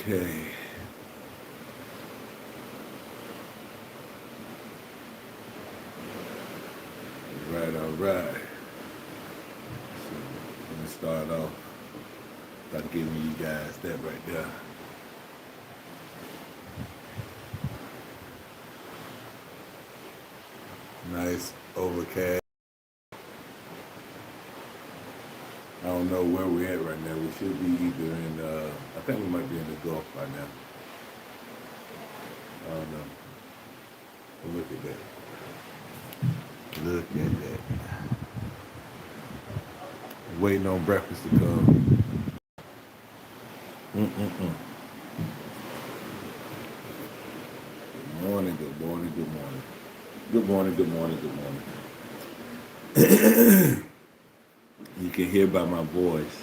Okay. All right. So let me start off by giving you guys that right there. Nice overcast. I don't know where we're at right now. We should be either in, I think we might be in the Gulf by now. I don't know. But look at that. Look at that. Waiting on breakfast to come. Mm-mm-mm. Good morning, good morning, good morning. Good morning, good morning, good morning. You can hear by my voice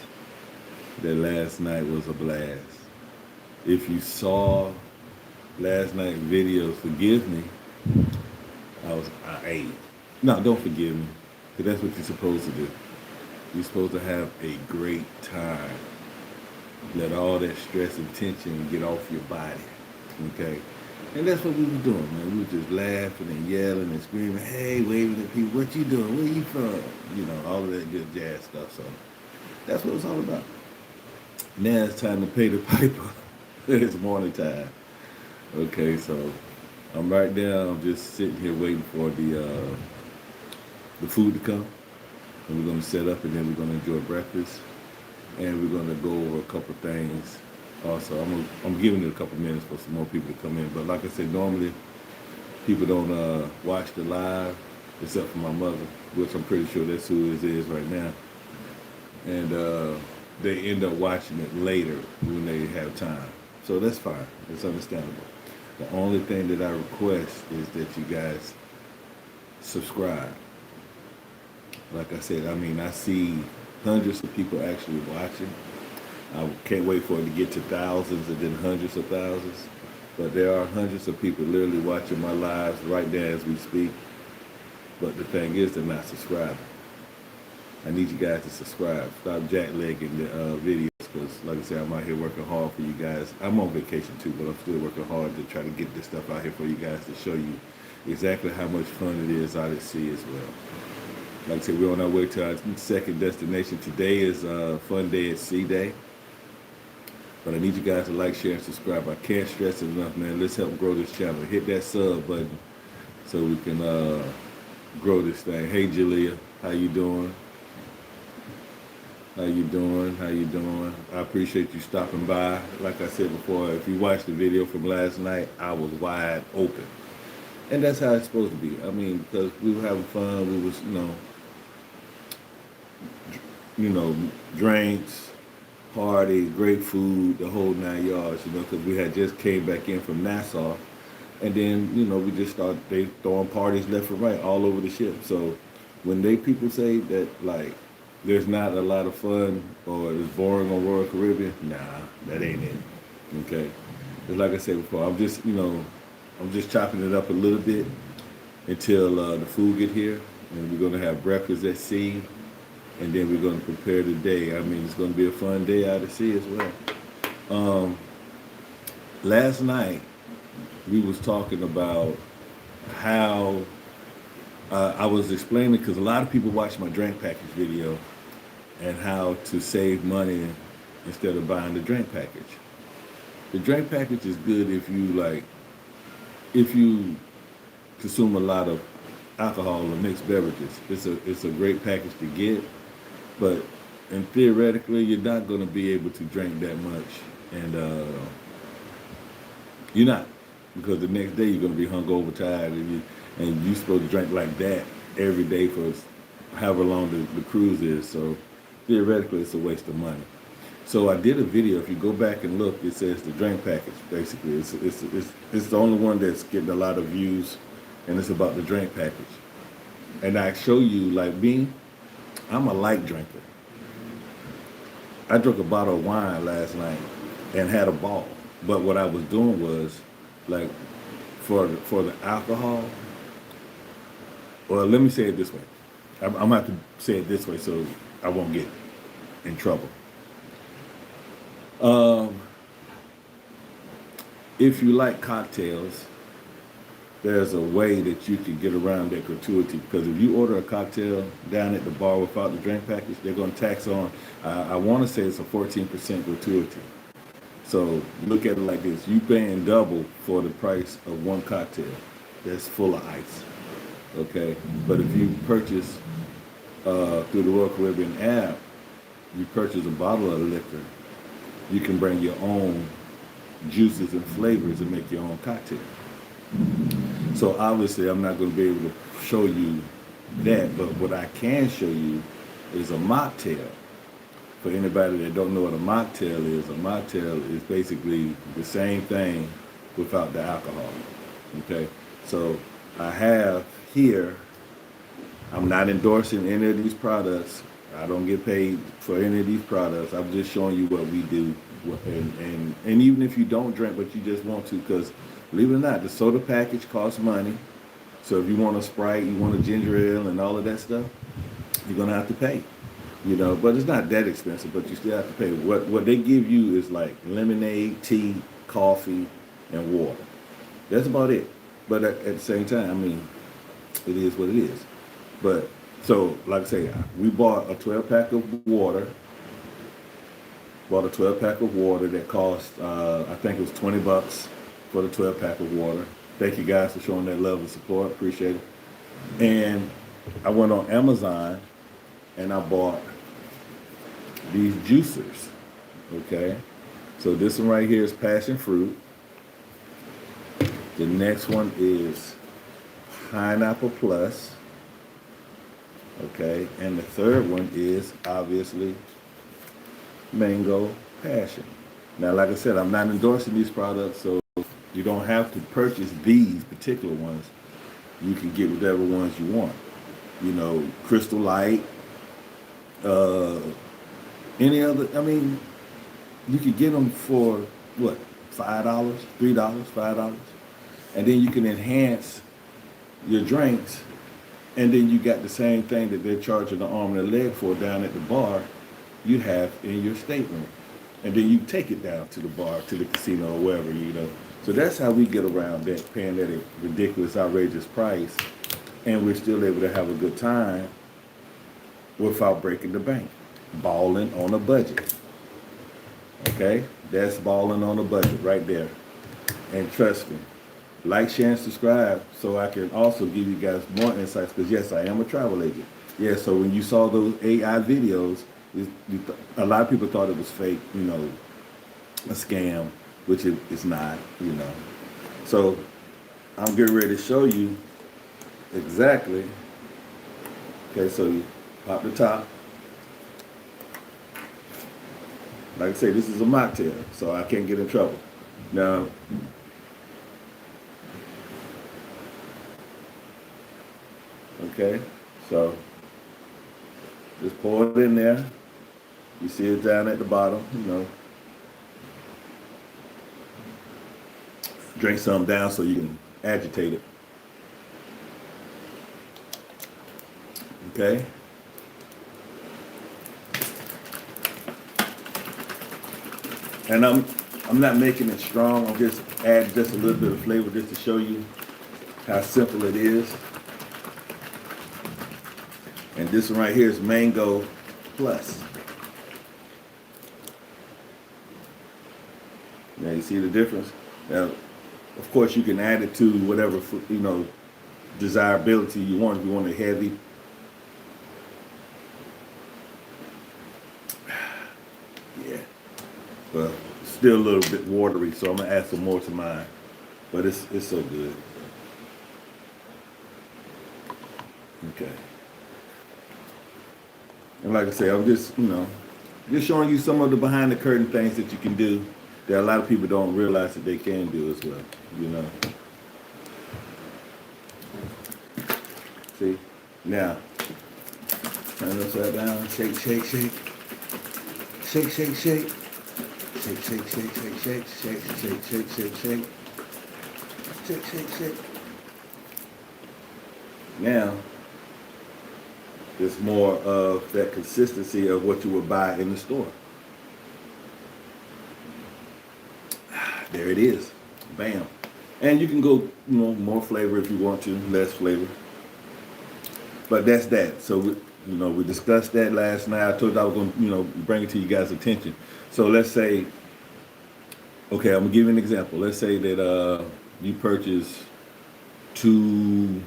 that last night was a blast. If you saw last night's video, forgive me. I ate. No, don't forgive me, because that's what you're supposed to do. You're supposed to have a great time. Let all that stress and tension get off your body. Okay? And that's what we were doing, man. We were just laughing and yelling and screaming, hey, waving at people, what you doing? Where you from? You know, all of that good jazz stuff. So that's what it's all about. Now it's time to pay the piper. It's morning time. Okay, so I'm right there. I'm just sitting here waiting for the food to come. And we're going to set up, and then we're going to enjoy breakfast. And we're going to go over a couple things. Also, I'm giving it a couple minutes for some more people to come in. But like I said, normally people don't watch the live, except for my mother, which I'm pretty sure that's who it is right now. And they end up watching it later when they have time. So that's fine. It's understandable. The only thing that I request is that you guys subscribe. Like I said, I see hundreds of people actually watching. I can't wait for it to get to thousands and then hundreds of thousands. But there are hundreds of people literally watching my lives right now as we speak. But the thing is, they're not subscribing. I need you guys to subscribe. Stop jacklegging the videos, because like I said, I'm out here working hard for you guys. I'm on vacation too, but I'm still working hard to try to get this stuff out here for you guys to show you exactly how much fun it is out at sea as well. Like I said, we're on our way to our second destination. Today is Fun Day at Sea Day. But I need you guys to like, share, and subscribe. I can't stress it enough, man. Let's help grow this channel. Hit that sub button so we can grow this thing. Hey, Jalea, how you doing? How you doing? How you doing? I appreciate you stopping by. Like I said before, if you watched the video from last night, I was wide open. And that's how it's supposed to be. Because we were having fun. We was, drinks, party, great food, the whole 9 yards, because we had just came back in from Nassau. And then, we just started throwing parties left and right all over the ship. So when people say that, like, there's not a lot of fun or it's boring on Royal Caribbean, nah, that ain't it. Okay? Because like I said before, I'm just chopping it up a little bit until the food get here. And we're going to have breakfast at sea. And then we're going to prepare the day. It's going to be a fun day out at sea as well. Last night, we was talking about how I was explaining, because a lot of people watch my drink package video, and how to save money instead of buying the drink package. The drink package is good if you consume a lot of alcohol or mixed beverages. It's a great package to get, but theoretically, you're not going to be able to drink that much, and you're not, because the next day you're going to be hungover, tired, and you're supposed to drink like that every day for however long the cruise is. So theoretically, it's a waste of money. So I did a video. If you go back and look, it says the drink package. Basically, it's the only one that's getting a lot of views, and it's about the drink package. And I show you, like me, I'm a light drinker. I drank a bottle of wine last night and had a ball. But what I was doing was, like, for the alcohol. Well, let me say it this way. I'm gonna have to say it this way so I won't get in trouble. if you like cocktails, there's a way that you can get around that gratuity, because if you order a cocktail down at the bar without the drink package, they're going to tax on, I want to say it's a 14% gratuity. So look at it like this: you paying double for the price of one cocktail that's full of ice. Okay, but if you purchase through the Royal Caribbean app, you purchase a bottle of liquor, you can bring your own juices and flavors and make your own cocktail. So obviously I'm not going to be able to show you that, but what I can show you is a mocktail. For anybody that don't know what a mocktail is basically the same thing without the alcohol. Okay, so I have here, I'm not endorsing any of these products. I don't get paid for any of these products. I'm just showing you what we do. And even if you don't drink, but you just want to, because believe it or not, the soda package costs money. So if you want a Sprite, you want a ginger ale and all of that stuff, you're going to have to pay. You know, but it's not that expensive, but you still have to pay. What they give you is like lemonade, tea, coffee, and water. That's about it. But at the same time, I mean, it is what it is. But, so, like I say, we bought a 12-pack of water. Bought a 12-pack of water that cost, I think it was $20 for the 12-pack of water. Thank you guys for showing that love and support. Appreciate it. And I went on Amazon and I bought these juicers. Okay. So this one right here is passion fruit. The next one is pineapple plus. Okay. And the third one is obviously mango passion. Now, like I said, I'm not endorsing these products, so you don't have to purchase these particular ones. You can get whatever ones you want. You know, Crystal Light, any other, I mean, you could get them for what, $5, $3, $5, and then you can enhance your drinks, and then you got the same thing that they're charging the arm and the leg for down at the bar, you have in your stateroom, and then you take it down to the bar, to the casino, or wherever, you know. So that's how we get around that, paying that ridiculous, outrageous price, and we're still able to have a good time without breaking the bank. Balling on a budget. Okay? That's balling on a budget right there. And trust me, like, share, and subscribe so I can also give you guys more insights, because yes, I am a travel agent. Yeah, so when you saw those AI videos, a lot of people thought it was fake, you know, a scam, which it's not, you know. So I'm getting ready to show you exactly. Okay, so you pop the top. Like I say, this is a mocktail, so I can't get in trouble. Now, okay, so just pour it in there. You see it down at the bottom, you know. Drink some down so you can agitate it. Okay. And I'm not making it strong. I'm just adding just a little bit of flavor just to show you how simple it is. And this one right here is mango plus. Now you see the difference? Now, of course, you can add it to whatever, you know, desirability you want. If you want it heavy, yeah, but still a little bit watery, so I'm gonna add some more to mine. But it's so good. Okay. And like I say, I'm just, you know, just showing you some of the behind the curtain things that you can do that a lot of people don't realize that they can do as well, you know. See? Now, turn this upside down, shake, shake, shake. Shake, shake, shake. Shake, shake, shake, shake, shake, shake, shake, shake, shake, shake. Shake, shake, shake. Now, it's more of that consistency of what you would buy in the store. There it is. Bam. And you can go, more flavor if you want to, less flavor. But that's that. So, we discussed that last night. I told you I was going to, bring it to you guys' attention. So let's say, okay, I'm going to give you an example. Let's say that you purchase two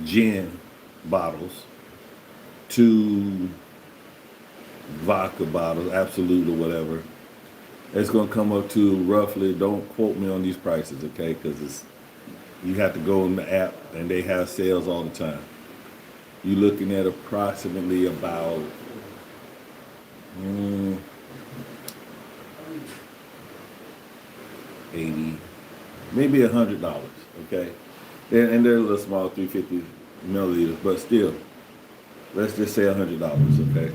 gin bottles, two vodka bottles, Absolute or whatever. It's going to come up to roughly, don't quote me on these prices, okay? Because you have to go in the app and they have sales all the time. You're looking at approximately about 80, maybe $100, okay? And they're a little small, 350 milliliters, but still, let's just say $100, okay?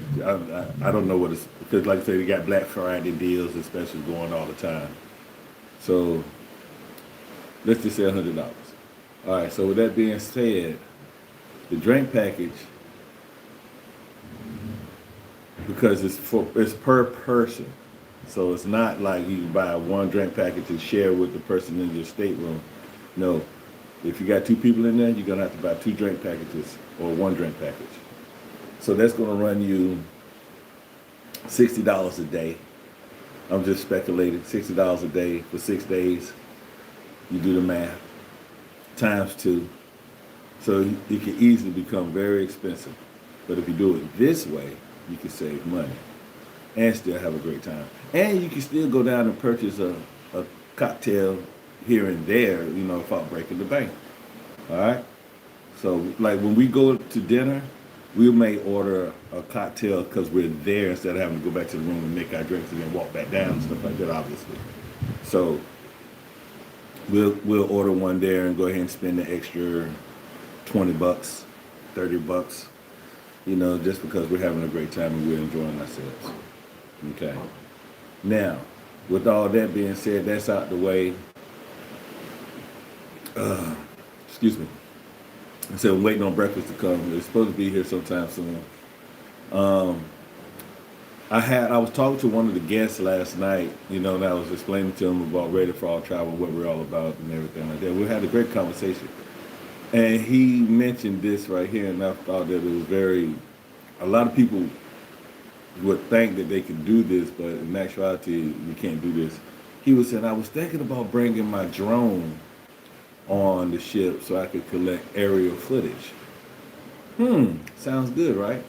I don't know what it's, because like I say, they got Black Friday deals and specials going all the time. So let's just say $100. All right, so with that being said, the drink package, because it's per person, so it's not like you can buy one drink package and share with the person in your stateroom. No, if you got two people in there, you're gonna have to buy two drink packages or one drink package. So that's gonna run you $60 a day. I'm just speculating. $60 a day for 6 days. You do the math, times two. So it can easily become very expensive. But if you do it this way, you can save money and still have a great time. And you can still go down and purchase a cocktail here and there, without breaking the bank. All right? So, like when we go to dinner, we may order a cocktail because we're there instead of having to go back to the room and make our drinks and then walk back down and stuff like that, obviously. So, we'll order one there and go ahead and spend the extra $20, $30, just because we're having a great time and we're enjoying ourselves. Okay. Now, with all that being said, that's out the way. Excuse me. I said I'm waiting on breakfast to come. It's supposed to be here sometime soon. I was talking to one of the guests last night, and I was explaining to him about Ready4AllTravel, what we're all about and everything like that. We had a great conversation. And he mentioned this right here, and I thought that it was a lot of people would think that they could do this, but in actuality, you can't do this. He was saying, I was thinking about bringing my drone on the ship so I could collect aerial footage. Sounds good, right?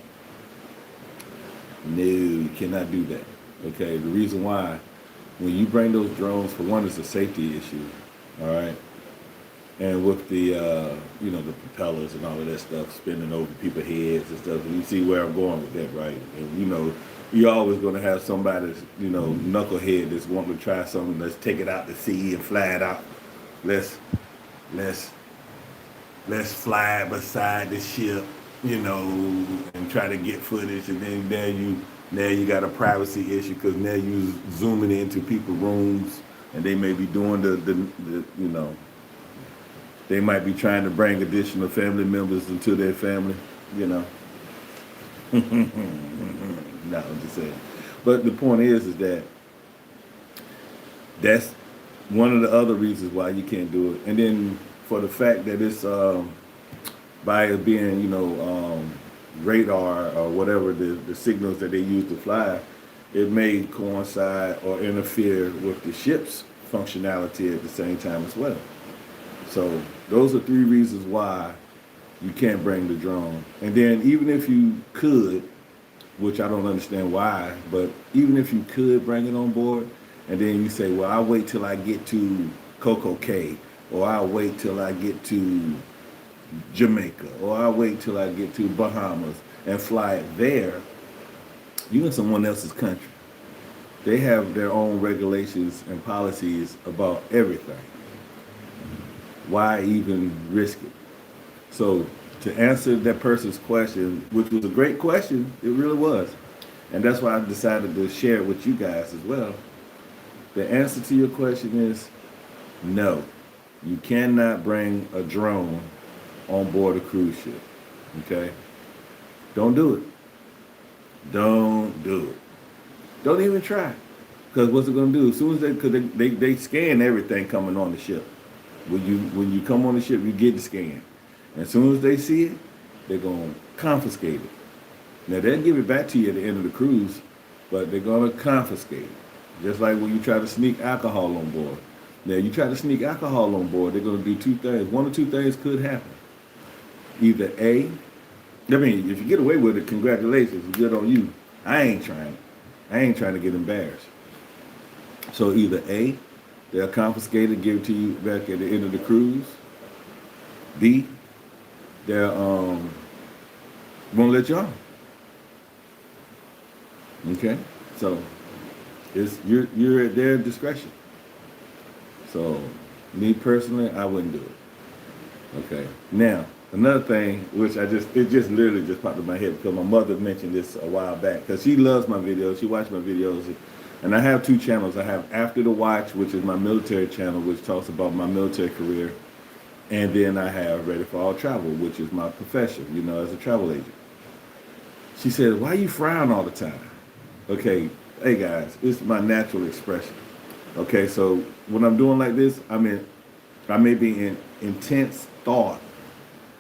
No, you cannot do that. Okay, the reason why, when you bring those drones, for one, it's a safety issue, all right? And with the, the propellers and all of that stuff spinning over people's heads and stuff, and you see where I'm going with that, right? And, you're always going to have somebody, knucklehead that's wanting to try something. Let's take it out to sea and fly it out. Let's fly beside the ship, and try to get footage. And then now you got a privacy issue because now you zooming into people's rooms and they may be doing they might be trying to bring additional family members into their family, No, I'm just saying. But the point is that that's one of the other reasons why you can't do it. And then for the fact that it's by it being, radar or whatever the signals that they use to fly, it may coincide or interfere with the ship's functionality at the same time as well. So those are three reasons why you can't bring the drone. And then even if you could, which I don't understand why, but even if you could bring it on board, and then you say, well, I'll wait till I get to Coco Cay, or I'll wait till I get to Jamaica, or I'll wait till I get to Bahamas and fly it there, you're in someone else's country. They have their own regulations and policies about everything. Why even risk it? So to answer that person's question, which was a great question, it really was. And that's why I decided to share it with you guys as well. The answer to your question is no. You cannot bring a drone on board a cruise ship. Okay? Don't do it. Don't do it. Don't even try. Because what's it gonna do? As soon as they scan everything coming on the ship. When you come on the ship, you get the scan. And as soon as they see it, they're gonna confiscate it. Now they'll give it back to you at the end of the cruise, but they're gonna confiscate it. Just like when you try to sneak alcohol on board. Now you try to sneak alcohol on board, they're gonna do two things. One or two things could happen. Either A, I mean, if you get away with it, congratulations, good on you. I ain't trying. I ain't trying to get embarrassed. So either A, they'll confiscate it, give it to you back at the end of the cruise. B, they'll won't let you on. Okay, so it's you're at their discretion. So me personally, I wouldn't do it. Okay, now another thing, which it just literally just popped in my head because my mother mentioned this a while back because she loves my videos. She watched my videos. And I have two channels. I have After the Watch, which is my military channel, which talks about my military career. And then I have Ready4AllTravel, which is my profession, as a travel agent. She said, why you frown all the time? Okay, hey guys, it's my natural expression. Okay, so when I'm doing like this, I may be in intense thought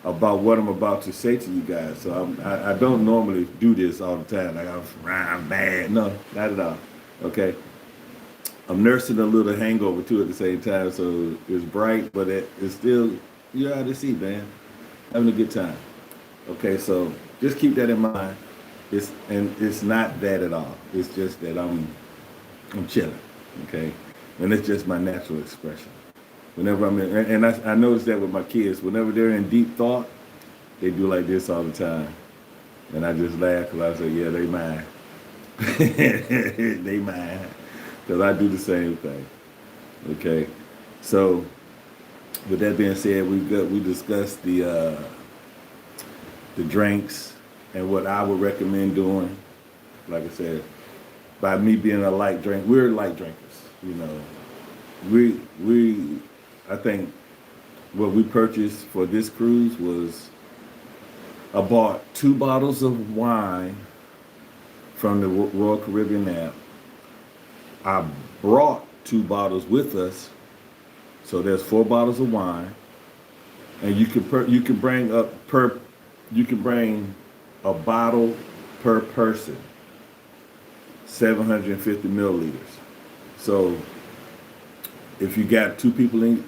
about what I'm about to say to you guys. So I don't normally do this all the time. Like I'm bad. No, not at all. Okay, I'm nursing a little hangover too at the same time, so it's bright, but it's still, you're out to sea, man, having a good time. Okay, so just keep that in mind. It's not that at all. It's just that I'm chilling. Okay, and it's just my natural expression. Whenever I'm in, and I notice that with my kids, whenever they're in deep thought, they do like this all the time, and I just laugh because I say, yeah, they mine. They mine, because I do the same thing. Okay, so with that being said, we discussed the drinks and what I would recommend doing. Like I said, by me being a light drink, we're light drinkers. We I think what we purchased for this cruise was I bought 2 bottles of wine from the Royal Caribbean app. I brought 2 bottles with us, so there's 4 bottles of wine, and you can bring a bottle per person, 750 milliliters. So if you got 2 people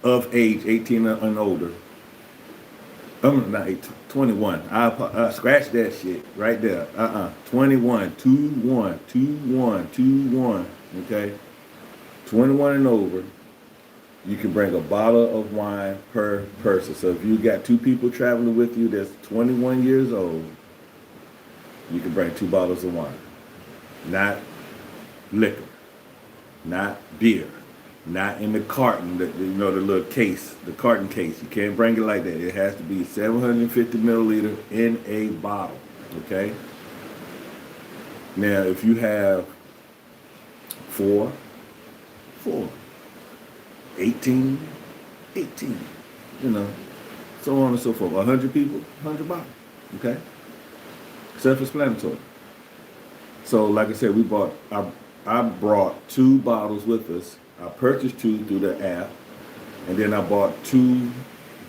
of age, 18 and older, I'm not 21. I scratch that shit right there. 21, 21. Okay, 21 and over. You can bring a bottle of wine per person. So if you got 2 people traveling with you that's 21 years old, you can bring 2 bottles of wine. Not liquor, not beer, not in the carton, the little case, the carton case. You can't bring it like that. It has to be 750 milliliter in a bottle, okay? Now, if you have 4, 18, so on and so forth. 100 people, 100 bottles, okay? Self-explanatory. So, like I said, I brought 2 bottles with us. I purchased 2 through the app, and then I bought 2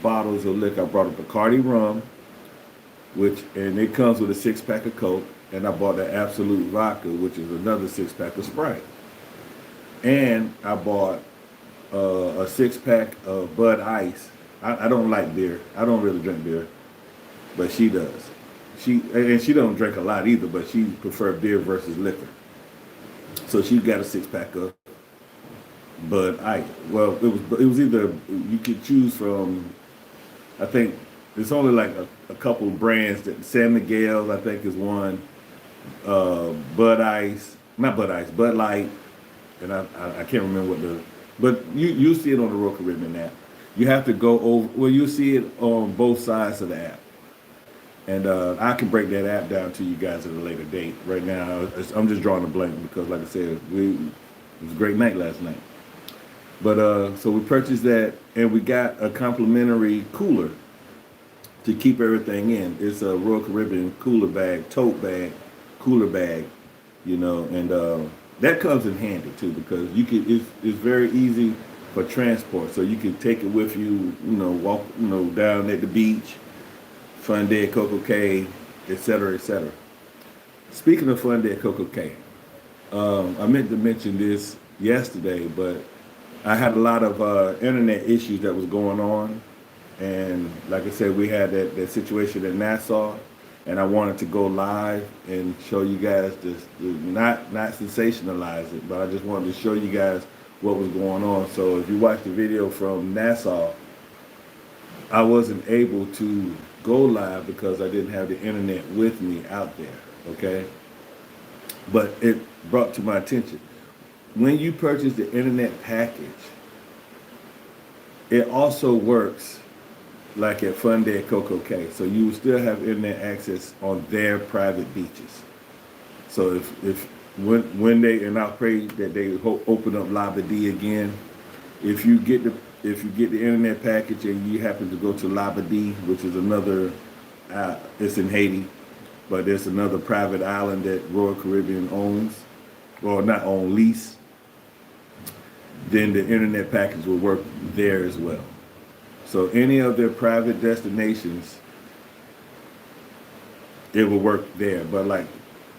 bottles of liquor. I brought a Bacardi rum, and it comes with a 6-pack of Coke, and I bought the Absolute Vodka, which is another 6-pack of Sprite. And I bought a 6-pack of Bud Ice. I don't like beer. I don't really drink beer, but she does. She don't drink a lot either, but she prefers beer versus liquor. So she got a 6-pack of Bud Ice. Well, it was either, you could choose from, I think it's only like a couple brands. That San Miguel, I think, is one. Bud Ice, not Bud Ice, Bud Light, and I can't remember but you see it on the Royal Caribbean app. You have to go over, well, you see it on both sides of the app. And I can break that app down to you guys at a later date. Right now, I'm just drawing a blank because, like I said, it was a great night last night. But so we purchased that, and we got a complimentary cooler to keep everything in. It's a Royal Caribbean cooler bag, tote bag, cooler bag, and that comes in handy too because it's very easy for transport. So you can take it with you, walk, down at the beach, fun day at Coco Cay, et cetera, et cetera. Speaking of fun day at Coco Cay, I meant to mention this yesterday, but I had a lot of internet issues that was going on, and like I said, we had that situation in Nassau, and I wanted to go live and show you guys this, not sensationalize it, but I just wanted to show you guys what was going on. So if you watch the video from Nassau, I wasn't able to go live because I didn't have the internet with me out there. Okay, but it brought to my attention when you purchase the internet package, it also works like at Fun Day at Coco Cay. So you will still have internet access on their private beaches. So if when they, and I pray that they open up Lobby D again, if you get the internet package and you happen to go to Lobby D, which is another, it's in Haiti, but there's another private island that Royal Caribbean owns, or not own, lease, then the internet package will work there as well. So any of their private destinations, it will work there. But like,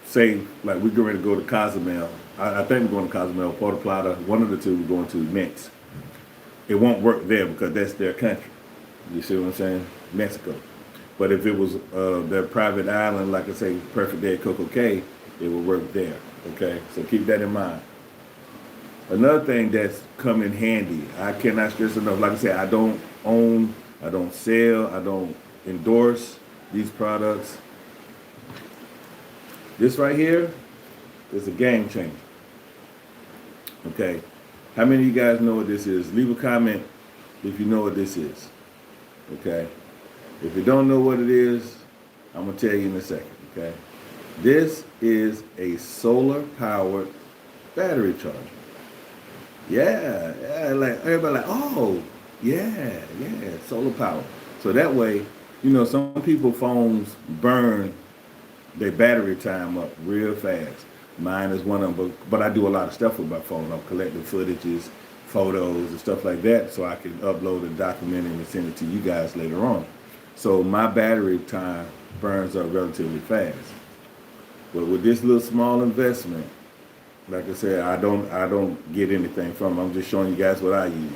say, like we're going to go to Cozumel. I think we're going to Cozumel, Puerto Plata, one of the two we're going to Mex. It won't work there because that's their country. You see what I'm saying? Mexico. But if it was their private island, like I say, Perfect Day at Coco Cay, it will work there. Okay? So keep that in mind. Another thing that's come in handy, I cannot stress enough, like I said, I don't own, I don't sell, I don't endorse these products. This right here is a game changer. Okay? How many of you guys know what this is? Leave a comment if you know what this is. Okay? If you don't know what it is, I'm going to tell you in a second. Okay? This is a solar-powered battery charger. Yeah, like everybody like, oh, yeah, solar power. So that way, some people phones burn their battery time up real fast. Mine is one of them, but I do a lot of stuff with my phone. I'm collecting footages, photos, and stuff like that, so I can upload and document it and send it to you guys later on. So my battery time burns up relatively fast. But with this little small investment, like I said, I don't get anything from it. I'm just showing you guys what I use.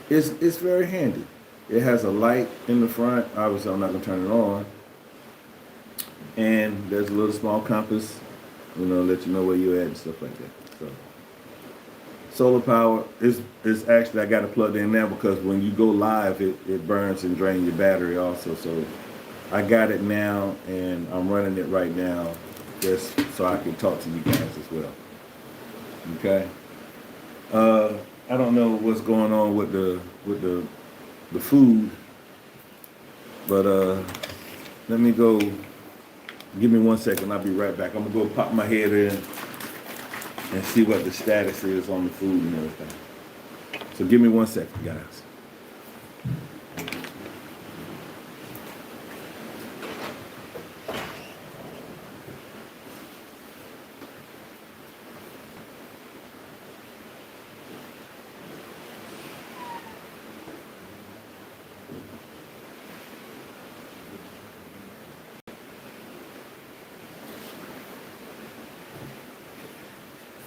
It's very handy. It has a light in the front. Obviously, I'm not gonna turn it on. And there's a little small compass, let you know where you're at and stuff like that. So, solar power is actually, I got it plugged in now because when you go live, it burns and drains your battery also. So I got it now and I'm running it right now, just so I can talk to you guys as well. Okay. I don't know what's going on with the food, but let me go. Give me 1 second. I'll be right back. I'm gonna go pop my head in and see what the status is on the food and everything. So give me 1 second, guys.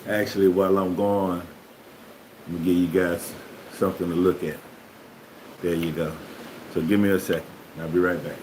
Actually, while I'm gone, I'm gonna give you guys something to look at. There you go. So give me a second. I'll be right back.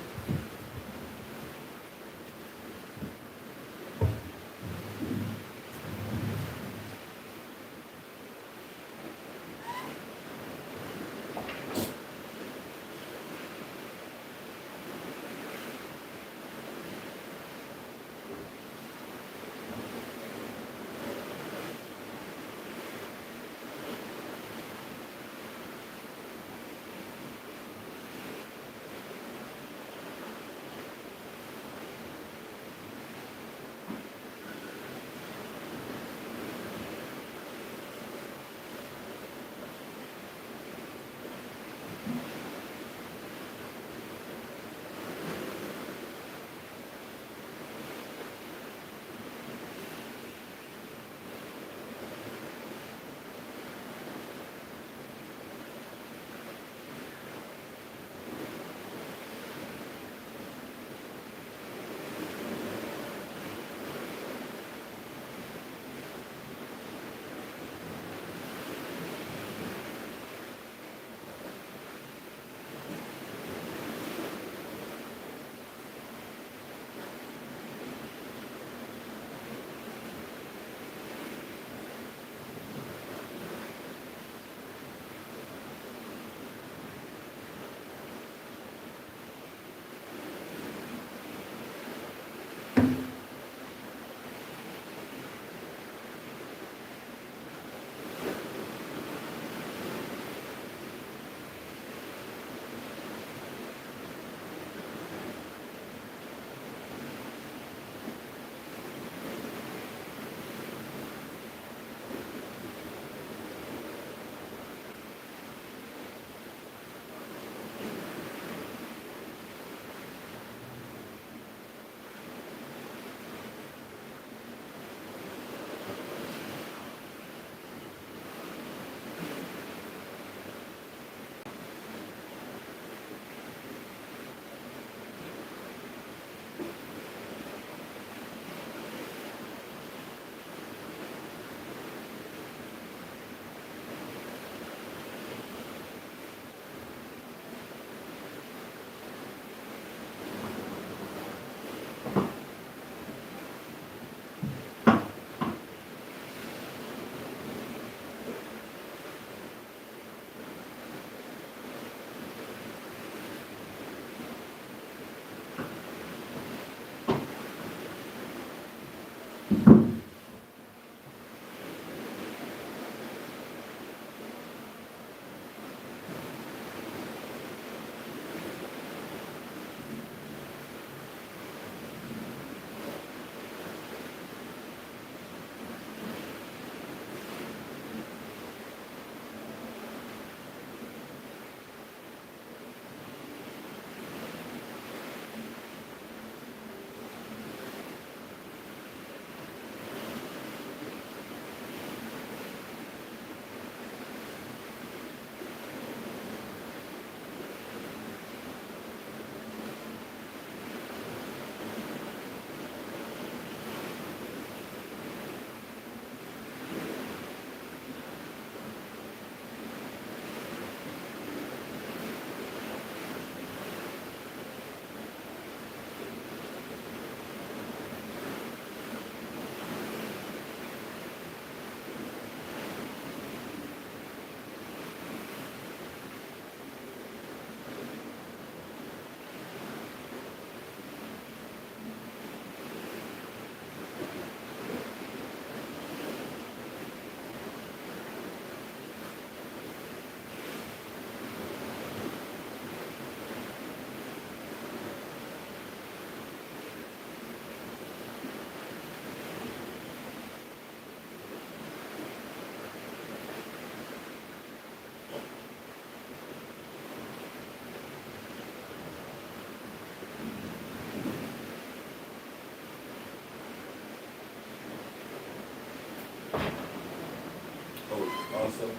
also.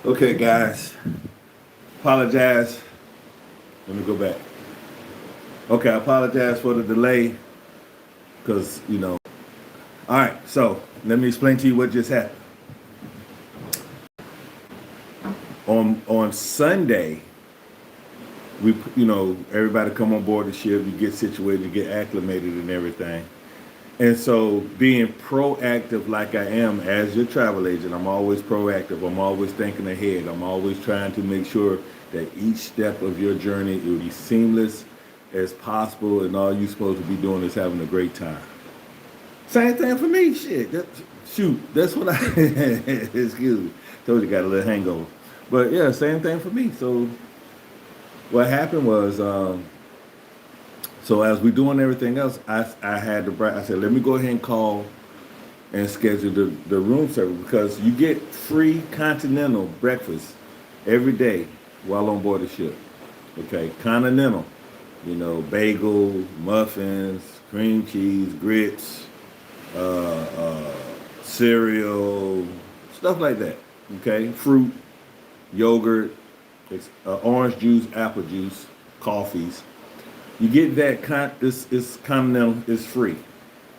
Okay, guys. Apologize. Let me go back. Okay, I apologize for the delay because, All right, so let me explain to you what just happened. On Sunday, everybody come on board the ship, you get situated, you get acclimated and everything. And so being proactive like I am as your travel agent, I'm always proactive. I'm always thinking ahead. I'm always trying to make sure that each step of your journey will be seamless as possible, and all you're supposed to be doing is having a great time. Same thing for me, shit. That's what I, excuse me, told you got a little hangover. But yeah, same thing for me. So what happened was, so as we doing everything else, I had I said, let me go ahead and call and schedule the room service because you get free continental breakfast every day while on board the ship. Okay, continental, bagel, muffins, cream cheese, grits, cereal, stuff like that. Okay, fruit, yogurt, orange juice, apple juice, coffees. You get that. It's continental. It's free.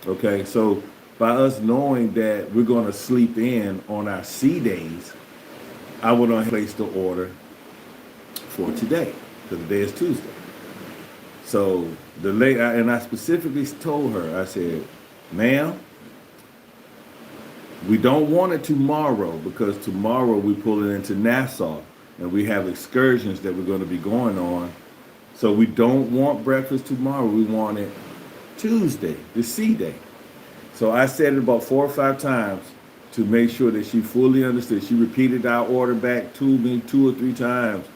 Okay, so by us knowing that we're going to sleep in on our sea days, I would have placed the order for today because today is Tuesday. So I specifically told her, I said, ma'am, we don't want it tomorrow because tomorrow we pull it into Nassau and we have excursions that we're going to be going on. So we don't want breakfast tomorrow. We want it Tuesday, the sea day. So I said it about 4 or 5 times to make sure that she fully understood. She repeated our order back to me 2 or 3 times.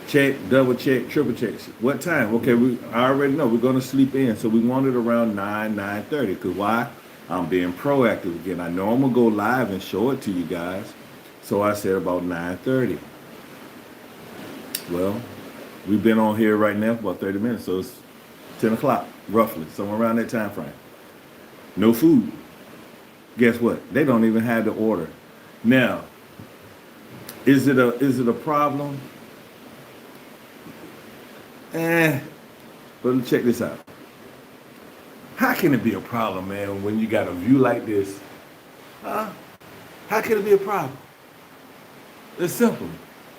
Check, double check, triple check. What time? Okay, I already know we're going to sleep in. So we want it around 9:30. Because why? I'm being proactive again. I know I'm going to go live and show it to you guys. So I said about 9:30. Well, we've been on here right now for about 30 minutes. So it's 10 o'clock, roughly, somewhere around that time frame. No food. Guess what? They don't even have the order. Now, is it a problem? But check this out. How can it be a problem, man, when you got a view like this? Huh? How can it be a problem? It's simple.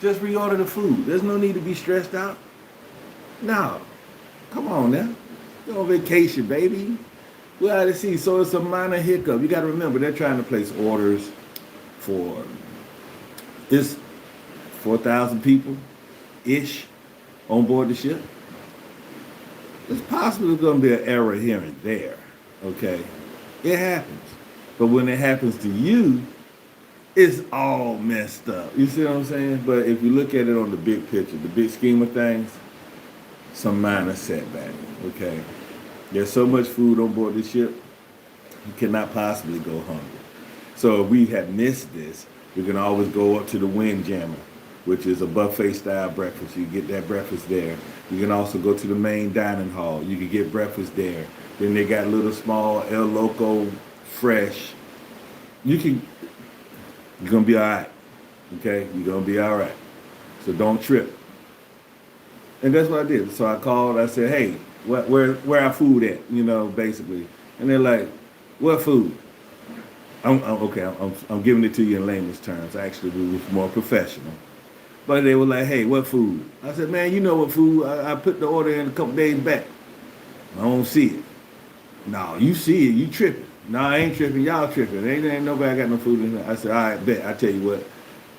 Just reorder the food. There's no need to be stressed out. No. Come on now. You're on vacation, baby. We're out of sea, so it's a minor hiccup. You got to remember, they're trying to place orders for, it's 4,000 people-ish on board the ship. It's possible there's going to be an error here and there, okay? It happens. But when it happens to you, it's all messed up. You see what I'm saying? But if you look at it on the big picture, the big scheme of things, some minor setback, okay? There's so much food on board the ship, you cannot possibly go hungry. So if we have missed this, we can always go up to the Windjammer, which is a buffet-style breakfast. You get that breakfast there. You can also go to the main dining hall. You can get breakfast there. Then they got little small El Loco Fresh. You're going to be all right, okay? You're going to be all right. So don't trip. And that's what I did. So I called. I said, hey, where our food at, basically. And they're like, what food? I'm giving it to you in layman's terms. Actually, we were more professional. But they were like, hey, what food? I said, man, you know what food? I put the order in a couple days back. I don't see it. No, you see it. You tripping. No, I ain't tripping. Y'all tripping. Ain't nobody got no food in there. I said, all right, bet. I tell you what.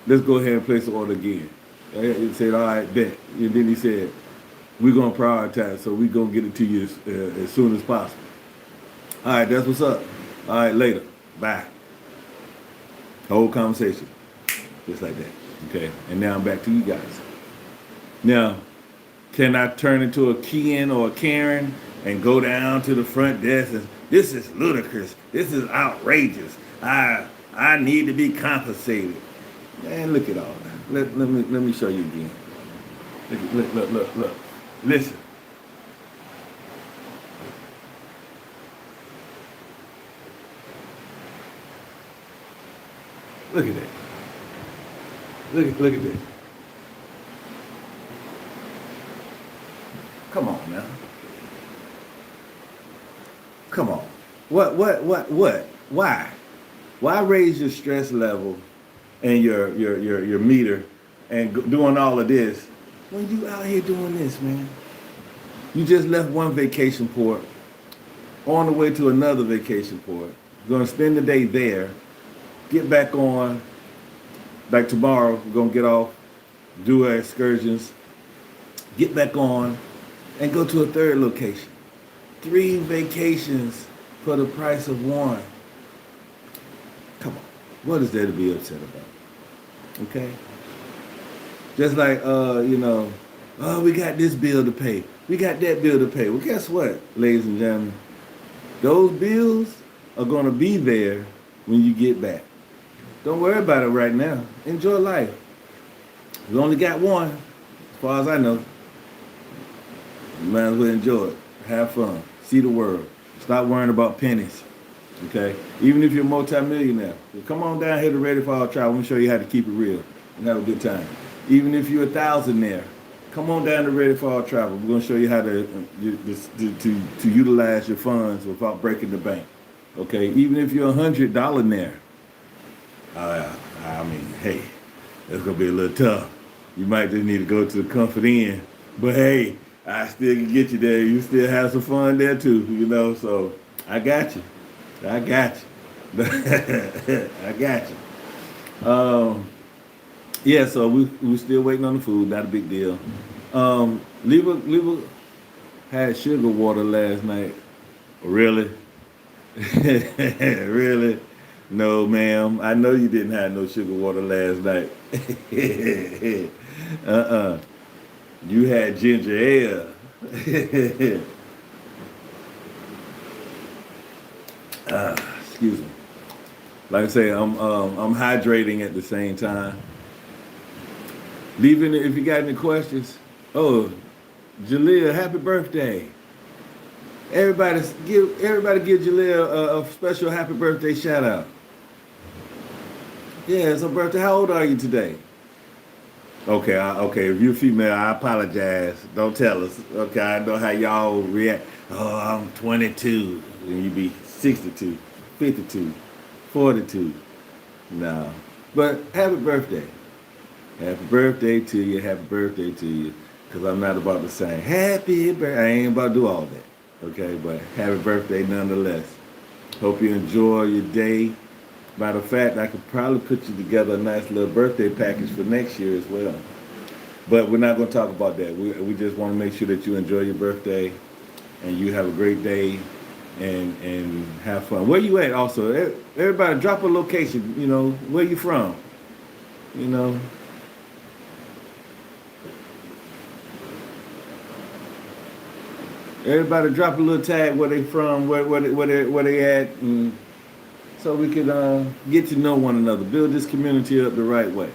Let's go ahead and place the order again. He said, all right, bet. And then he said, we're going to prioritize, so we're going to get it to you as soon as possible. All right, that's what's up. All right, later. Bye. Whole conversation. Just like that. Okay. And now I'm back to you guys. Now, can I turn into a Ken or a Karen and go down to the front desk and this is ludicrous. This is outrageous. I need to be compensated. Man, look at all that. Let me show you again. Look. Listen. Look at that. Look at this. Come on now. Come on. What? Why? Why raise your stress level and your meter and doing all of this when you out here doing this, man? You just left one vacation port on the way to another vacation port. You're gonna spend the day there, get back on, like tomorrow, we're gonna get off, do our excursions, get back on, and go to a third location. 3 vacations for the price of 1. Come on, what is there to be upset about? Okay? Just like, oh, we got this bill to pay. We got that bill to pay. Well, guess what, ladies and gentlemen? Those bills are gonna be there when you get back. Don't worry about it right now. Enjoy life. You only got one, as far as I know. You might as well enjoy it. Have fun. See the world. Stop worrying about pennies. Okay? Even if you're a multimillionaire. Well, come on down here to Ready4AllTravel. Let me show you how to keep it real and have a good time. Even if you're a thousandaire, come on down to Ready4AllTravel. We're going to show you how to utilize your funds without breaking the bank. Okay? Even if you're $100-naire. I mean, hey, it's going to be a little tough. You might just need to go to the Comfort Inn. But hey, I still can get you there. You still have some fun there too, so I got you. I got you. Yeah, so we still waiting on the food, not a big deal. Leva had sugar water last night. Really? Really? No, ma'am. I know you didn't have no sugar water last night. You had ginger ale. Excuse me. Like I say, I'm hydrating at the same time. Leaving if you got any questions. Oh, Jaleel, happy birthday. Everybody give Jaleel a special happy birthday shout out. Yeah, it's her birthday. How old are you today? Okay, okay. If you're female, I apologize. Don't tell us. Okay, I know how y'all react. Oh, I'm 22, and you be 62, 52, 42. No, but happy birthday. Happy birthday to you. Happy birthday to you. Because I'm not about to say happy birthday. I ain't about to do all that. Okay, but happy birthday nonetheless. Hope you enjoy your day. Matter of fact, I could probably put you together a nice little birthday package for next year as well. But we're not going to talk about that. We just want to make sure that you enjoy your birthday and you have a great day and have fun. Where you at also? Everybody drop a location, where you from? Everybody drop a little tag where they from, where they at, and so we can get to know one another, build this community up the right way.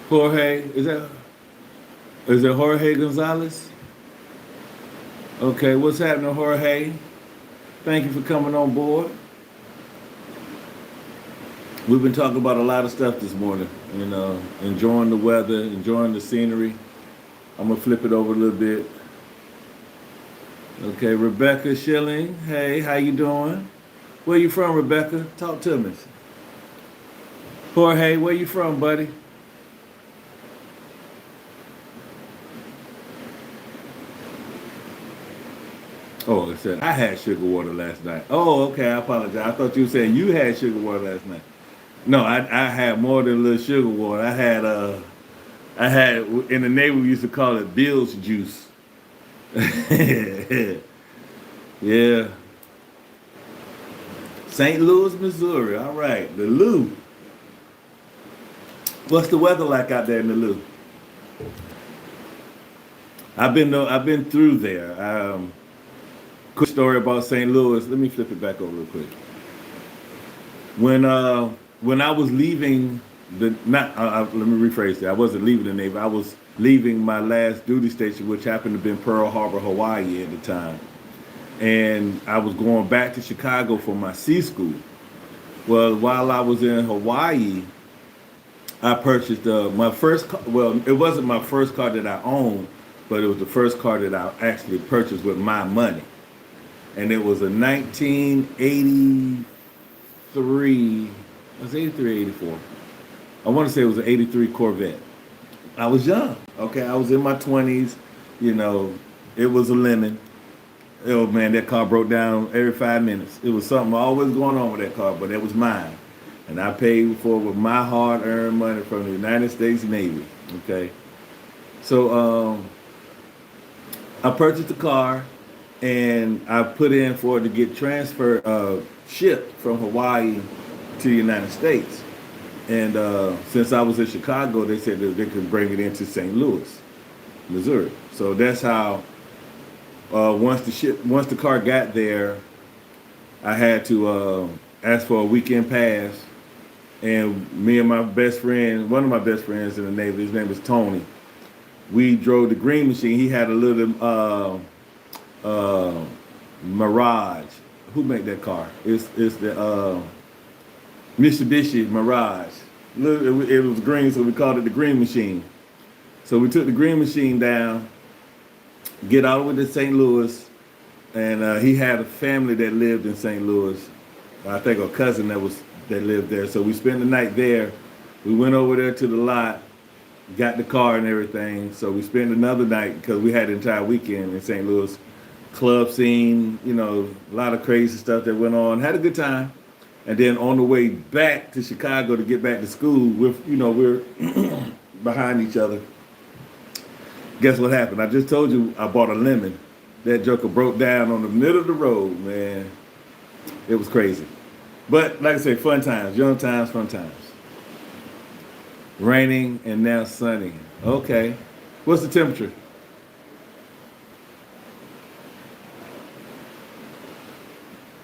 Jorge, is it Jorge Gonzalez? Okay, what's happening, Jorge? Thank you for coming on board. We've been talking about a lot of stuff this morning, enjoying the weather, enjoying the scenery. I'm going to flip it over a little bit. Okay, Rebecca Schilling. Hey, how you doing? Where you from, Rebecca? Talk to me. Jorge, where you from, buddy? Oh, it said I had sugar water last night. Oh, okay, I apologize. I thought you were saying you had sugar water last night. No, I had more than a little sugar water. I had in the Navy we used to call it Bill's juice. Yeah, St. Louis, Missouri. All right, the Lou. What's the weather like out there in the Lou? I've been through there. Quick story about St. Louis. Let me flip it back over real quick. When uh when I was leaving the not let me rephrase that. I wasn't leaving the Navy. I was leaving my last duty station, which happened to be in Pearl Harbor, Hawaii at the time, and I was going back to Chicago for my sea school. Well, while I was in Hawaii, I purchased my first car. Well, it wasn't my first car that I owned, but it was the first car that I actually purchased with my money, and it was a 1983. Was it 83 or 84? I want to say it was an 83 Corvette. I was young. Okay, I was in my 20s. You know, it was a lemon. Oh man, that car broke down every 5 minutes. It was something always going on with that car, but it was mine. And I paid for it with my hard-earned money from the United States Navy. Okay, so I purchased the car, and I put in for it to get transferred, shipped from Hawaii to the United States. And since I was in Chicago, they said that they could bring it into St. Louis, Missouri. So that's how. Once the car got there, I had to ask for a weekend pass, and me and my best friend, one of my best friends in the Navy, his name was Tony. We drove the Green Machine. He had a little Mirage. Who made that car? It's the Mitsubishi Mirage. It was green, so we called it the Green Machine. So we took the Green Machine down, get all the way to St. Louis, and he had a family that lived in St. Louis. I think a cousin that lived there. So we spent the night there. We went over there to the lot, got the car and everything. So we spent another night because we had the entire weekend in St. Louis. Club scene, you know, a lot of crazy stuff that went on. Had a good time. And then on the way back to Chicago to get back to school, we're behind each other. Guess what happened? I just told you I bought a lemon. That joker broke down on the middle of the road, man. It was crazy. But like I say, fun times, young times, fun times. Raining and now sunny. Okay. What's the temperature?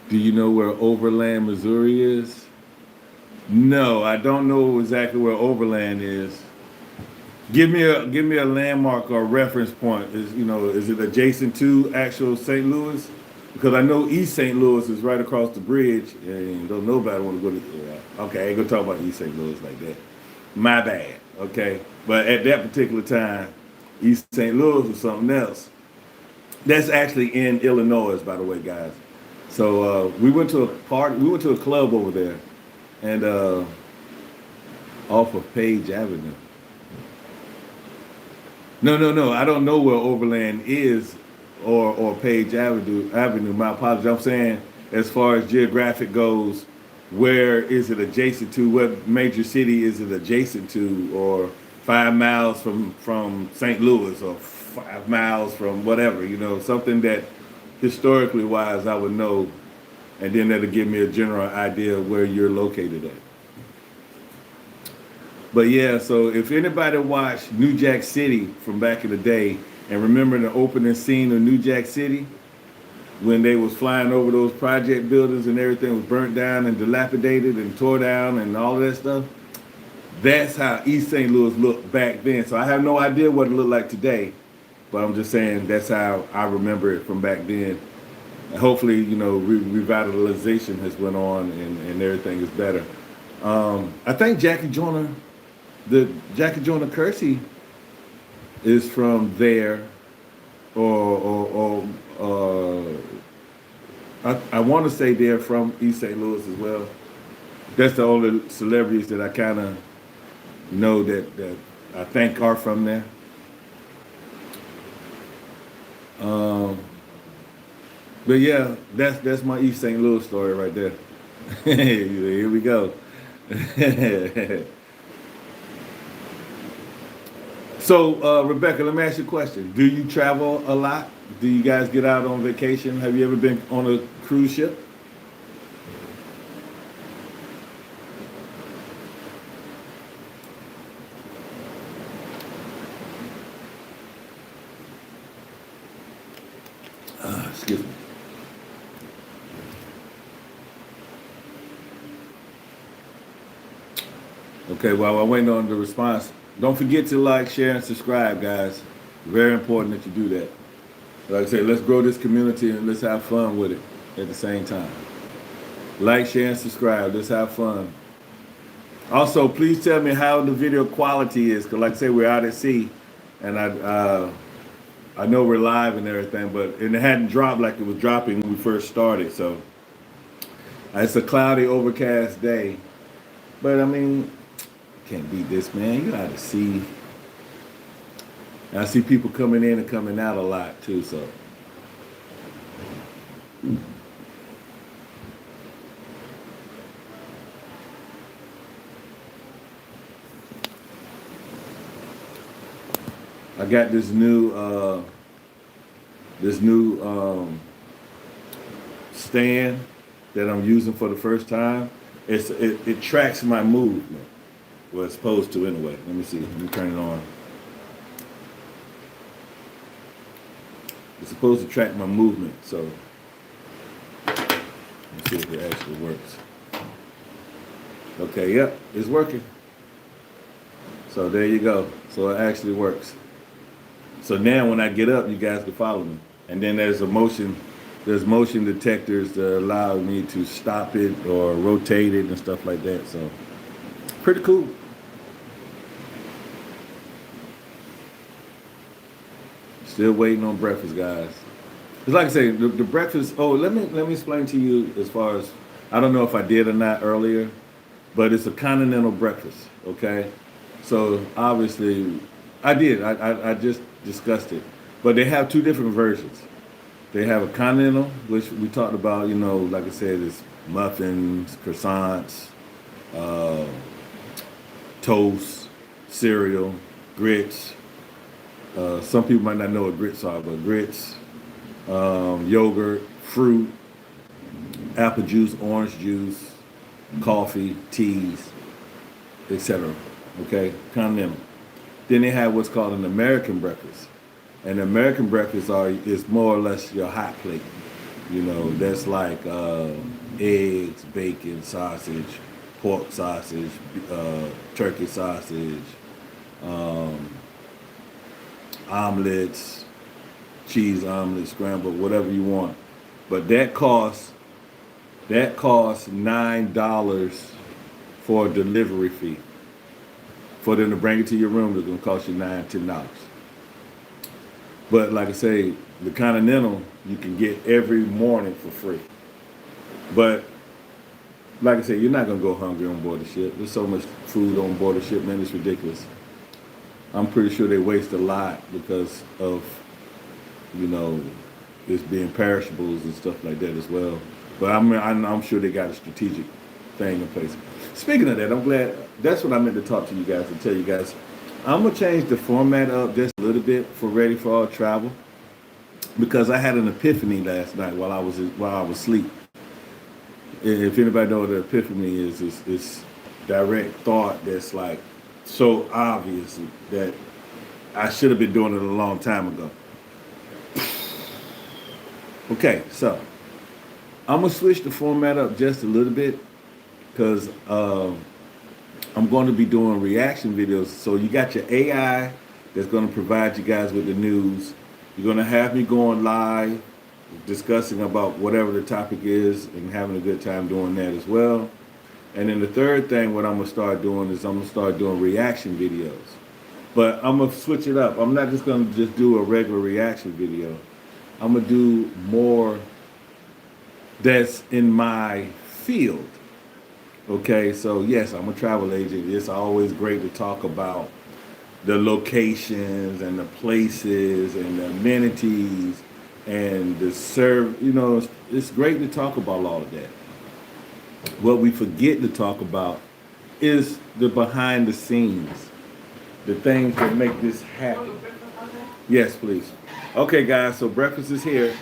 Do you know where Overland, Missouri is? No, I don't know exactly where Overland is. Give me a landmark or a reference point. Is it adjacent to actual St. Louis? Because I know East St. Louis is right across the bridge, and don't nobody want to go to. Yeah. Okay, I ain't gonna talk about East St. Louis like that. My bad. Okay, but at that particular time, East St. Louis was something else. That's actually in Illinois, by the way, guys. So we went to a party. We went to a club over there, and off of Page Avenue. No. I don't know where Overland is or Page Avenue. My apologies. I'm saying as far as geographic goes, where is it adjacent to? What major city is it adjacent to? Or 5 miles from St. Louis, or 5 miles from whatever, something that historically wise I would know, and then that'll give me a general idea of where you're located at. But yeah, so if anybody watched New Jack City from back in the day and remember the opening scene of New Jack City, when they was flying over those project buildings and everything was burnt down and dilapidated and tore down and all of that stuff, that's how East St. Louis looked back then. So I have no idea what it looked like today, but I'm just saying that's how I remember it from back then. And hopefully, revitalization has went on and everything is better. I think Jackie Joyner Kersey is from there, or I want to say they're from East St. Louis as well. That's the only celebrities that I kind of know that I think are from there. But yeah, that's my East St. Louis story right there. Here we go. So, Rebecca, let me ask you a question. Do you travel a lot? Do you guys get out on vacation? Have you ever been on a cruise ship? Excuse me. Okay, while I'm waiting on the response, don't forget to like, share, and subscribe, guys. Very important that you do that. Like I said, let's grow this community and let's have fun with it at the same time. Like, share, and subscribe. Let's have fun. Also, please tell me how the video quality is, because like I say, we're out at sea, and I know we're live and everything, but and it hadn't dropped like it was dropping when we first started. So it's a cloudy, overcast day, but I mean, can't beat this, man. You gotta see. I see people coming in and coming out a lot too. So I got this new stand that I'm using for the first time. It tracks my movement. Well, it's supposed to anyway. Let me see. Let me turn it on. It's supposed to track my movement. So let me see if it actually works. Okay, yep, it's working. So there you go. So it actually works. So now when I get up, you guys can follow me. And then there's motion detectors that allow me to stop it or rotate it and stuff like that. So pretty cool. Still waiting on breakfast, guys. It's like I say, the breakfast. Oh, let me explain to you as far as I don't know if I did or not earlier, but it's a continental breakfast. Okay, so obviously I did. I just discussed it, but they have two different versions. They have a continental, which we talked about. You know, like I said, it's muffins, croissants, uh, toast, cereal, grits. Some people might not know what grits are, but grits, yogurt, fruit, apple juice, orange juice, coffee, teas, etc. Okay, continental. Then they have what's called an American breakfast. And the American breakfast is more or less your hot plate. You know, that's like eggs, bacon, sausage, pork sausage, turkey sausage, um, omelets, cheese omelets, scrambled, whatever you want. But that costs $9 for a delivery fee. For them to bring it to your room, it's gonna cost you $10. But like I say, the Continental you can get every morning for free. But like I said, you're not gonna go hungry on board the ship. There's so much food on board the ship, man, it's ridiculous. I'm pretty sure they waste a lot because of, you know, it's being perishables and stuff like that as well. But I'm sure they got a strategic thing in place. Speaking of that, I'm glad that's what I meant to talk to you guys and tell you guys. I'm gonna change the format up just a little bit for Ready for All Travel because I had an epiphany last night while I was asleep. If anybody know what an epiphany is, it's this direct thought that's like so obvious that I should have been doing it a long time ago. Okay, so I'm gonna switch the format up just a little bit because I'm going to be doing reaction videos. So you got your AI that's going to provide you guys with the news. You're going to have me going live, discussing about whatever the topic is and having a good time doing that as well. And then the third thing, what I'm going to start doing is I'm going to start doing reaction videos. But I'm going to switch it up. I'm not just going to just do a regular reaction video. I'm going to do more that's in my field. Okay, so yes, I'm a travel agent. It's always great to talk about the locations and the places and the amenities and the serve. You know, it's great to talk about all of that. What we forget to talk about is the behind the scenes, the things that make this happen. Yes, please. Okay, guys, so breakfast is here.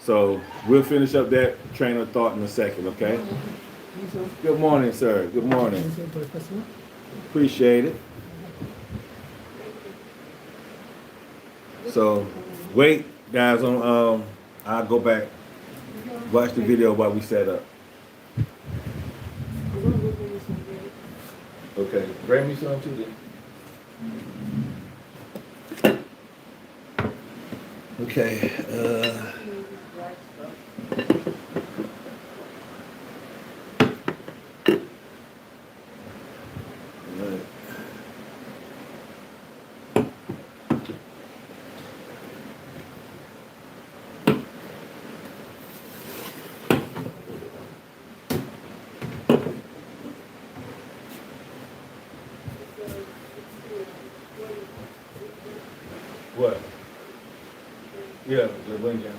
So we'll finish up that train of thought in a second, okay? Good morning, sir. Good morning. Appreciate it. So wait, guys, I'll go back, watch the video while we set up. Okay, bring me some too then. Okay, what? Yeah, the wind jam.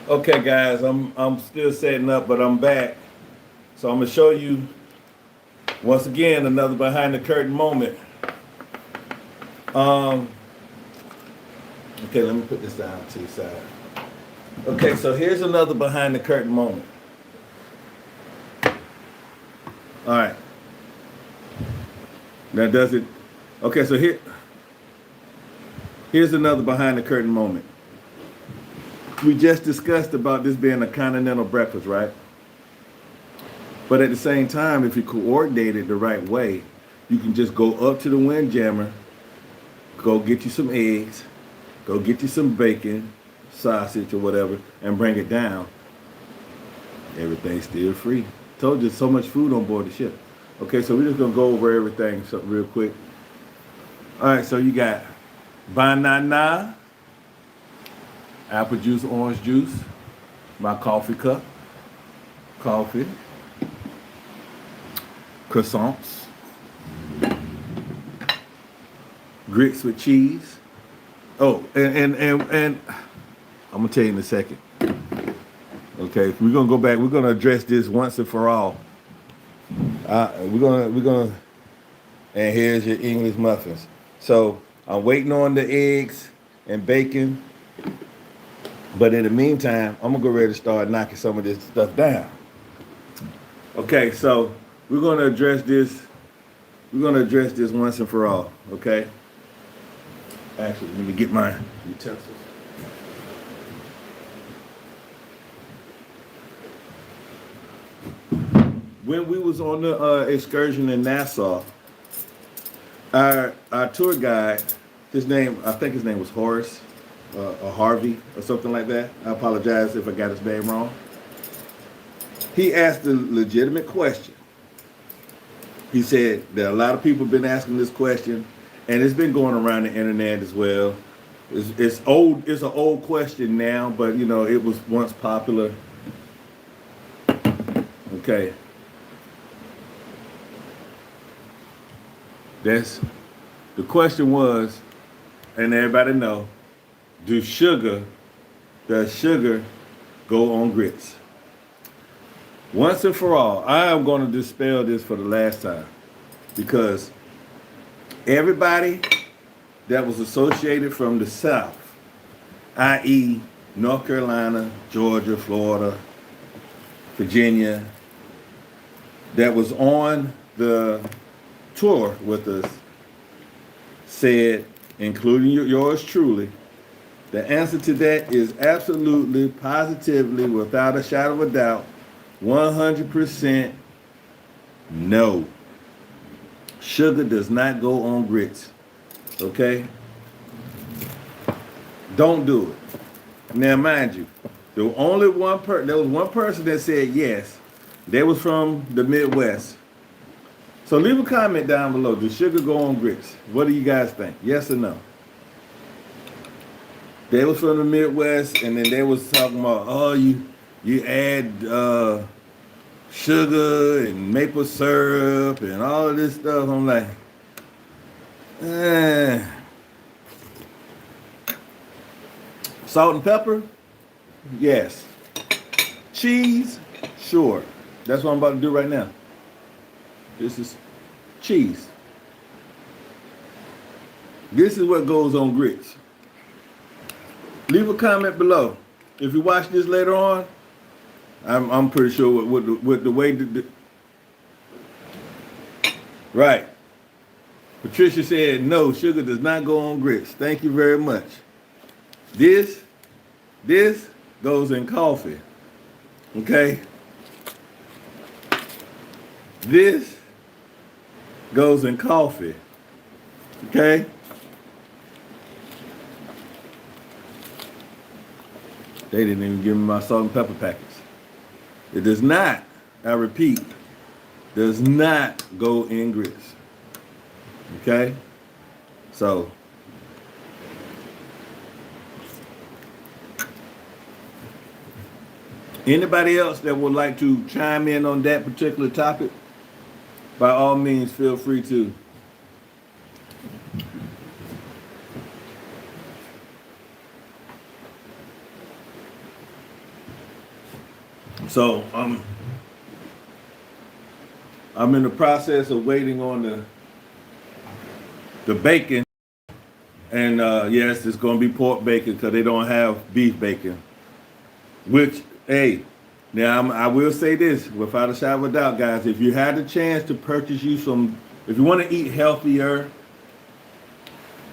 Okay, guys, I'm still setting up, but I'm back. So I'm gonna show you once again another behind the curtain moment. Um, okay, let me put this down to the side. Okay, so here's another behind the curtain moment. All right. Now does it? Okay, so here's another behind the curtain moment. We just discussed about this being a continental breakfast, right? But at the same time, if you coordinate it the right way, you can just go up to the windjammer, go get you some eggs, go get you some bacon, sausage or whatever, and bring it down. Everything's still free. Told you so much food on board the ship. Okay, so we're just gonna go over everything real quick. All right, so you got banana, apple juice, orange juice, my coffee cup, coffee, croissants, grits with cheese. Oh, and I'm gonna tell you in a second. Okay, we're gonna go back. We're gonna address this once and for all. We're gonna, and here's your English muffins. So I'm waiting on the eggs and bacon, but in the meantime, I'm gonna go ready to start knocking some of this stuff down. Okay, so we're gonna address this. We're gonna address this once and for all. Okay. Actually, let me get my utensils. When we was on the excursion in Nassau, our tour guide, I think his name was Horace, or Harvey, or something like that. I apologize if I got his name wrong. He asked a legitimate question. He said that a lot of people have been asking this question, and it's been going around the internet as well. It's old. It's an old question now, but you know it was once popular. Okay. The question was, and everybody know, does sugar go on grits? Once and for all, I am going to dispel this for the last time, because everybody that was associated from the South, i.e. North Carolina, Georgia, Florida, Virginia, that was on the tour with us, said, including yours truly, the answer to that is absolutely, positively, without a shadow of a doubt, 100% no. Sugar does not go on grits. Okay? Don't do it. Now, mind you, there was one person that said yes. They was from the Midwest. So leave a comment down below. Does sugar go on grits? What do you guys think? Yes or no? They was from the Midwest, and then they was talking about, oh, you add sugar and maple syrup and all of this stuff. I'm like, salt and pepper? Yes. Cheese? Sure. That's what I'm about to do right now. This is cheese. This is what goes on grits. Leave a comment below. If you watch this later on, I'm pretty sure with the way right. Patricia said no, sugar does not go on grits. Thank you very much. This goes in coffee. Okay? This goes in coffee. Okay? They didn't even give me my salt and pepper packets. It does not, I repeat, does not go in grits. Okay? So, anybody else that would like to chime in on that particular topic, by all means, feel free to. So I'm in the process of waiting on the bacon, and yes, it's going to be pork bacon because they don't have beef bacon. Which, hey, now I will say this without a shadow of a doubt, guys. If you had the chance to purchase you some, if you want to eat healthier,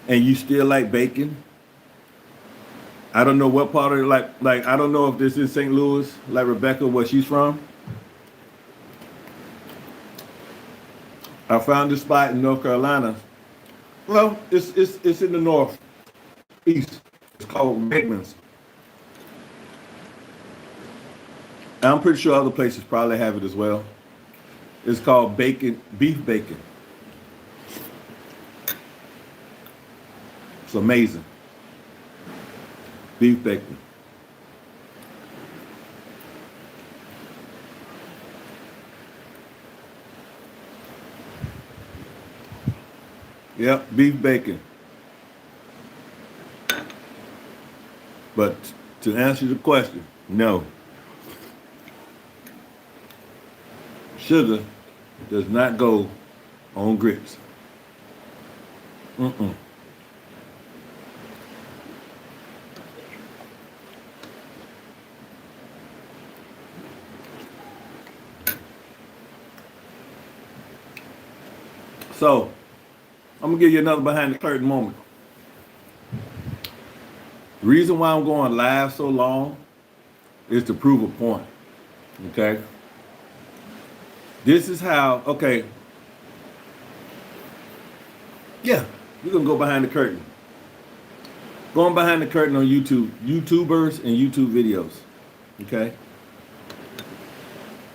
and you still like bacon, I don't know what part of like I don't know if this is St. Louis, like Rebecca, where she's from. I found this spot in North Carolina. Well, it's in the north east. It's called Bakeman's. I'm pretty sure other places probably have it as well. It's called beef bacon. It's amazing. Beef bacon. Yep, beef bacon. But to answer the question, no. Sugar does not go on grits. So, I'm going to give you another behind the curtain moment. The reason why I'm going live so long is to prove a point. Okay? This is how, okay. Yeah, we're going to go behind the curtain. Going behind the curtain on YouTube, YouTubers and YouTube videos. Okay?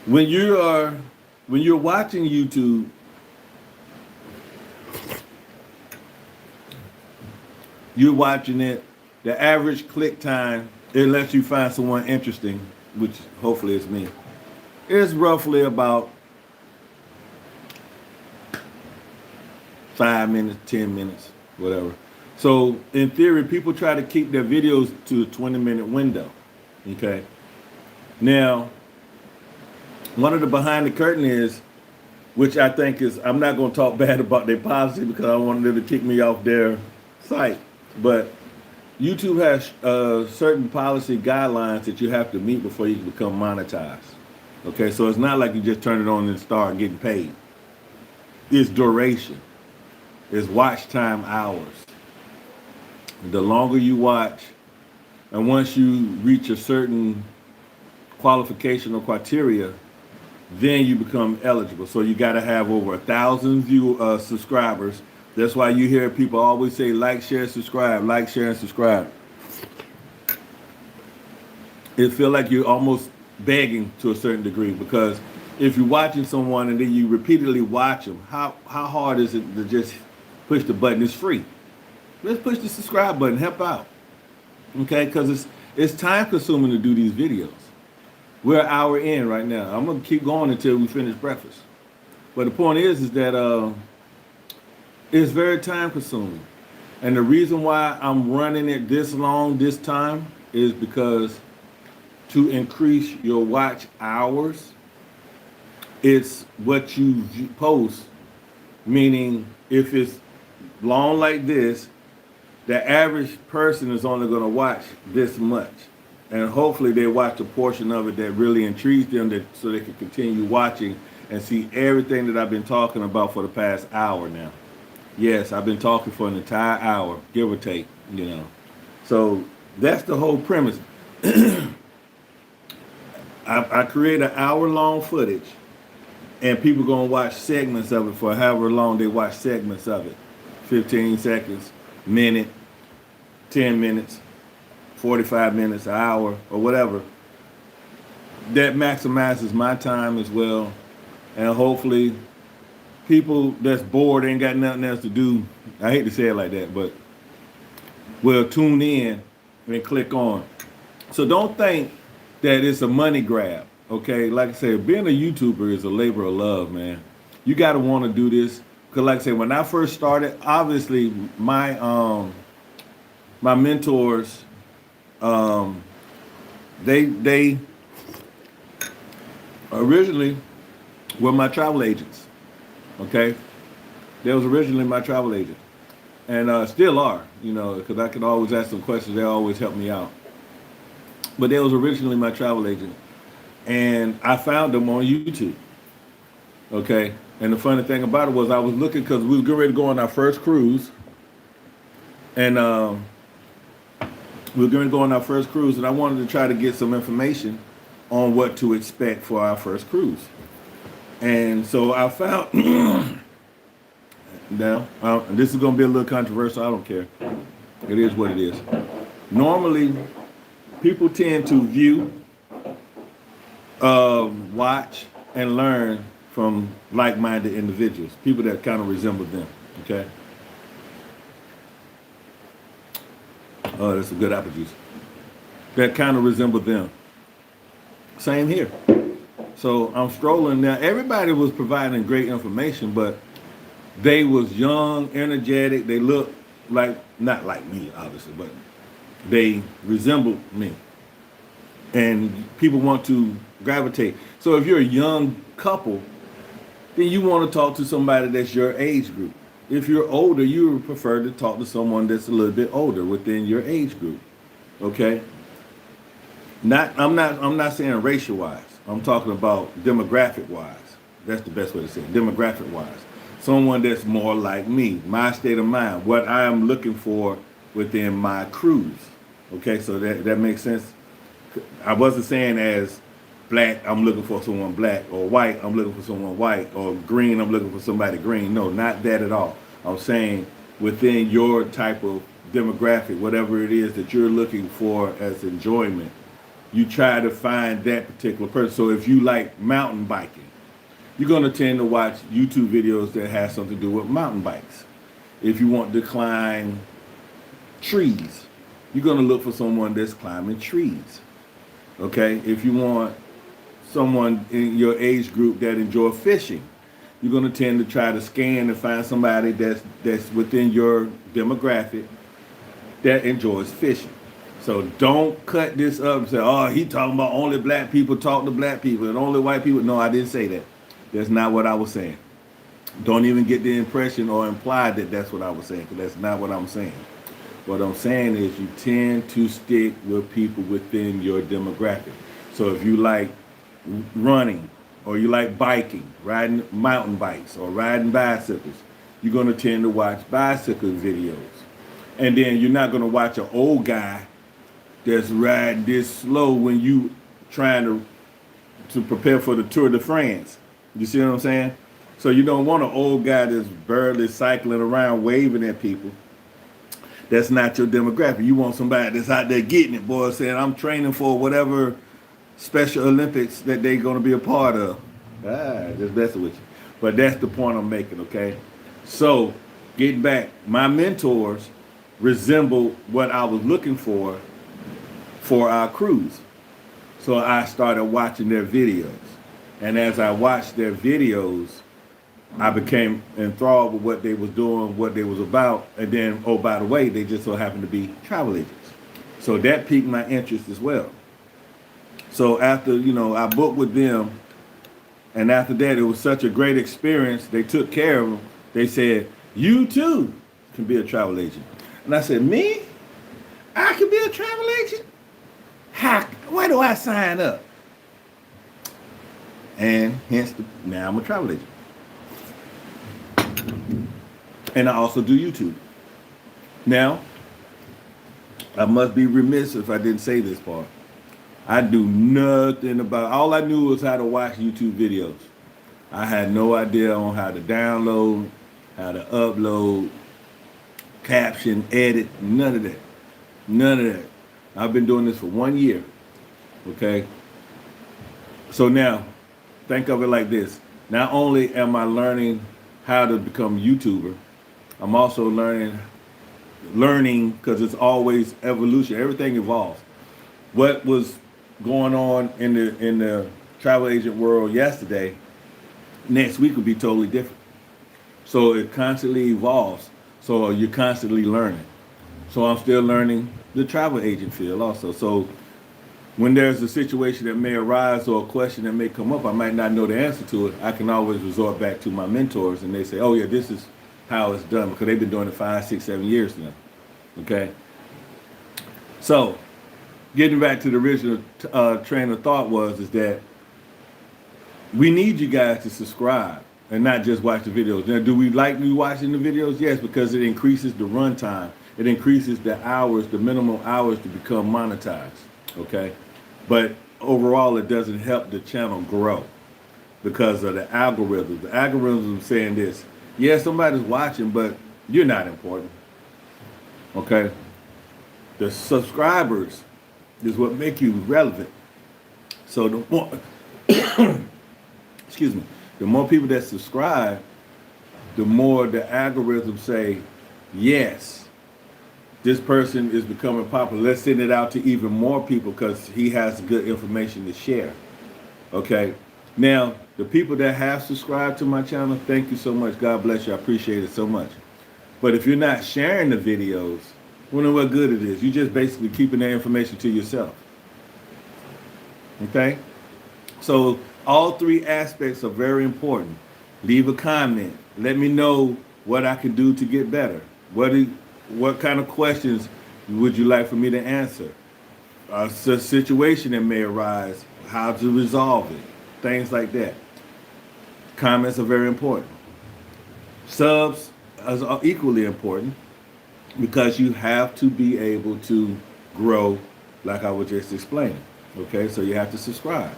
When you're watching YouTube, you're watching it, the average click time, it lets you find someone interesting, which hopefully is me. It's roughly about 5 minutes, 10 minutes, whatever. So in theory, people try to keep their videos to a 20-minute window. Okay. Now, One of the behind the curtain is, which I think is, I'm not going to talk bad about their policy because I don't want them to kick me off their site, but YouTube has certain policy guidelines that you have to meet before you can become monetized. Okay, so it's not like you just turn it on and start getting paid. It's duration. It's watch time hours. The longer you watch, and once you reach a certain qualification or criteria, then you become eligible. So you got to have over 1,000 subscribers. That's why you hear people always say like, share, subscribe, like, share, and subscribe. It feels like you're almost begging to a certain degree, because if you're watching someone and then you repeatedly watch them, how hard is it to just push the button? It's free. Let's push the subscribe button, help out. Okay, because it's time consuming to do these videos. We're an hour in right now. I'm gonna keep going until we finish breakfast. But the point is that it's very time consuming. And the reason why I'm running it this long this time is because to increase your watch hours, it's what you post. Meaning, if it's long like this, the average person is only going to watch this much. And hopefully they watch a portion of it that really intrigues them, so they can continue watching and see everything that I've been talking about for the past hour now. Yes, I've been talking for an entire hour, give or take, So that's the whole premise. I create an hour-long footage, and people going to watch segments of it for however long they watch segments of it. 15 seconds, minute, 10 minutes, 45 minutes, an hour, or whatever. That maximizes my time as well. And hopefully people that's bored, ain't got nothing else to do, I hate to say it like that, but will tune in and click on. So don't think that it's a money grab, okay? Like I said, being a YouTuber is a labor of love, man. You got to want to do this. Because like I said, when I first started, obviously my mentors, they originally were my travel agents, okay? They was originally my travel agent, and still are, because I could always ask them questions. They always help me out. But they was originally my travel agent, and I found them on YouTube, okay? And the funny thing about it was I was looking, because we was getting ready to go on our first cruise, and we were going to go on our first cruise, and I wanted to try to get some information on what to expect for our first cruise. And so I found, now, this is going to be a little controversial, I don't care. It is what it is. Normally, people tend to view, watch, and learn from like-minded individuals, people that kind of resemble them, okay? Oh, that's a good apple juice. That kind of resemble them. Same here. So I'm strolling now. Everybody was providing great information, but they was young, energetic. They looked like, not like me, obviously, but they resembled me. And people want to gravitate. So if you're a young couple, then you want to talk to somebody that's your age group. If you're older, you would prefer to talk to someone that's a little bit older within your age group. Okay? I'm not saying racial wise. I'm talking about demographic wise. That's the best way to say it. Demographic wise. Someone that's more like me, my state of mind, what I am looking for within my cruise. Okay, so that makes sense. I wasn't saying as black, I'm looking for someone black, or white, I'm looking for someone white, or green, I'm looking for somebody green. No, not that at all. I'm saying within your type of demographic, whatever it is that you're looking for as enjoyment, you try to find that particular person. So if you like mountain biking, you're going to tend to watch YouTube videos that have something to do with mountain bikes. If you want to climb trees, you're going to look for someone that's climbing trees. Okay? If you want someone in your age group that enjoy fishing, you're going to tend to try to scan and find somebody that's within your demographic that enjoys fishing. So don't cut this up and say, oh, he talking about only black people talk to black people and only white people. No, I didn't say that. That's not what I was saying. Don't even get the impression or imply that that's what I was saying, because that's not what I'm saying. What I'm saying is you tend to stick with people within your demographic. So if you like running, or you like biking, riding mountain bikes, or riding bicycles, you're going to tend to watch bicycle videos. And then you're not going to watch an old guy that's riding this slow when you trying to prepare for the Tour de France. You see what I'm saying? So you don't want an old guy that's barely cycling around waving at people. That's not your demographic. You want somebody that's out there getting it, boy, saying, I'm training for whatever Special Olympics that they're going to be a part of. Just messing with you. But that's the point I'm making, okay? So, getting back, my mentors resemble what I was looking for our cruise. So I started watching their videos. And as I watched their videos, I became enthralled with what they was doing, what they was about. And then, oh, by the way, they just so happened to be travel agents. So that piqued my interest as well. So after, I booked with them, and after that, it was such a great experience. They took care of them. They said, you too can be a travel agent. And I said, me? I can be a travel agent? Where do I sign up? And hence, now I'm a travel agent. And I also do YouTube. Now, I must be remiss if I didn't say this part. I do nothing about, all I knew was how to watch YouTube videos. I had no idea on how to download, how to upload, caption, edit, none of that. None of that. I've been doing this for 1 year, okay? So now, think of it like this. Not only am I learning how to become a YouTuber, I'm also learning because it's always evolution. Everything evolves. What was going on in the travel agent world yesterday, next week will be totally different. So it constantly evolves. So you're constantly learning. So I'm still learning the travel agent field also. So when there's a situation that may arise or a question that may come up, I might not know the answer to it. I can always resort back to my mentors, and they say, oh yeah, this is how it's done, because they've been doing it 5, 6, 7 years now. Okay. So getting back to the original train of thought is that we need you guys to subscribe and not just watch the videos. Now, do we like you watching the videos? Yes, because it increases the runtime. It increases the hours, the minimum hours to become monetized. Okay. But overall, it doesn't help the channel grow because of the algorithm. The algorithm is saying this. Yeah, somebody's watching, but you're not important. Okay? The subscribers is what make you relevant. So the more, excuse me, the more people that subscribe, the more the algorithms say, yes, this person is becoming popular. Let's send it out to even more people because he has good information to share. Okay? Now, the people that have subscribed to my channel, thank you so much. God bless you. I appreciate it so much. But if you're not sharing the videos, wonder what good it is. You're just basically keeping that information to yourself. Okay? So all three aspects are very important. Leave a comment. Let me know what I can do to get better. What kind of questions would you like for me to answer? A situation that may arise, how to resolve it, things like that. Comments are very important. Subs are equally important because you have to be able to grow like I was just explaining. Okay, so you have to subscribe.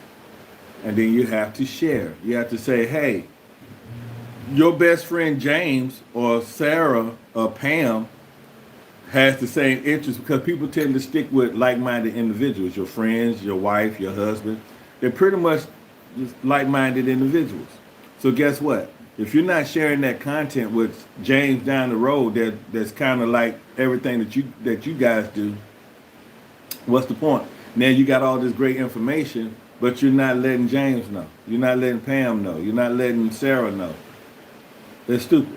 And then you have to share. You have to say, hey, your best friend James or Sarah or Pam has the same interest, because people tend to stick with like-minded individuals. Your friends, your wife, your husband. They're pretty much just like-minded individuals. So guess what? If you're not sharing that content with James down the road that's kind of like everything that you guys do, what's the point? Now you got all this great information, but you're not letting James know. You're not letting Pam know. You're not letting Sarah know. They're stupid.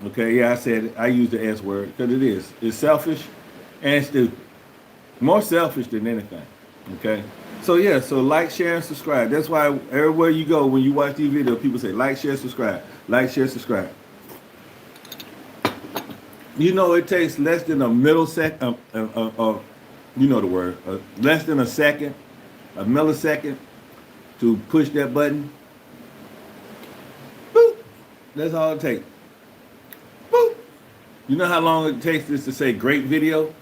Okay, yeah, I said it. I use the S word because it is. It's selfish and stupid. More selfish than anything. Okay. So yeah, so like, share, and subscribe. That's why everywhere you go when you watch these videos, people say like, share, subscribe. Like, share, subscribe. You know, it takes less than a millisecond, you know the word, less than a second, a millisecond to push that button. Boop. That's all it takes. Boop. You know how long it takes this to say great video?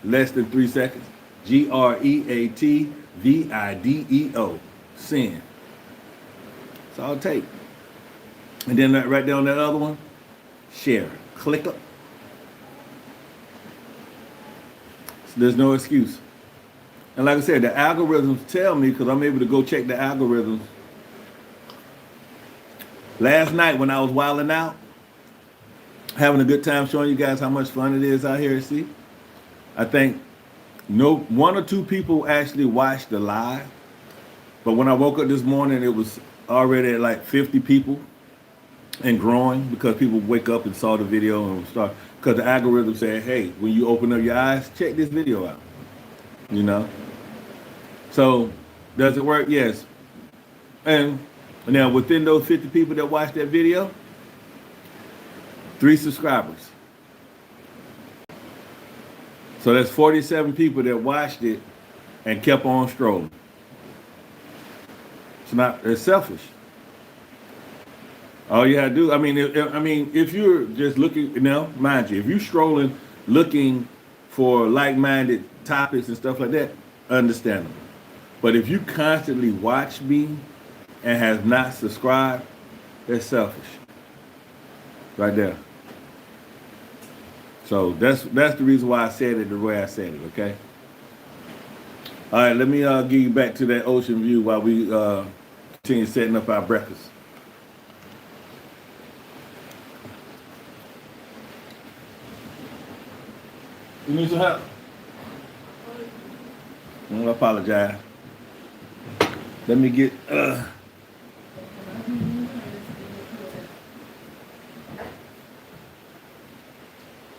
Less than 3 seconds. GREATVIDEO. Send. That's all it takes. And then right there on that other one, share. Click up. So there's no excuse. And like I said, the algorithms tell me, because I'm able to go check the algorithms. Last night when I was wilding out, having a good time showing you guys how much fun it is out here at sea, I think one or two people actually watched the live. But when I woke up this morning, it was already at like 50 people and growing, because people wake up and saw the video and start, because the algorithm said, hey, when you open up your eyes, check this video out. You know? So, does it work? Yes. And now within those 50 people that watched that video, 3 subscribers. So that's 47 people that watched it and kept on strolling. It's selfish. All you have to do, if you're just looking, mind you, if you're strolling looking for like-minded topics and stuff like that, understandable. But if you constantly watch me and have not subscribed, that's selfish. Right there. So that's the reason why I said it the way I said it, okay? All right, let me get you back to that ocean view while we continue setting up our breakfast. You need some help? I apologize. Let me get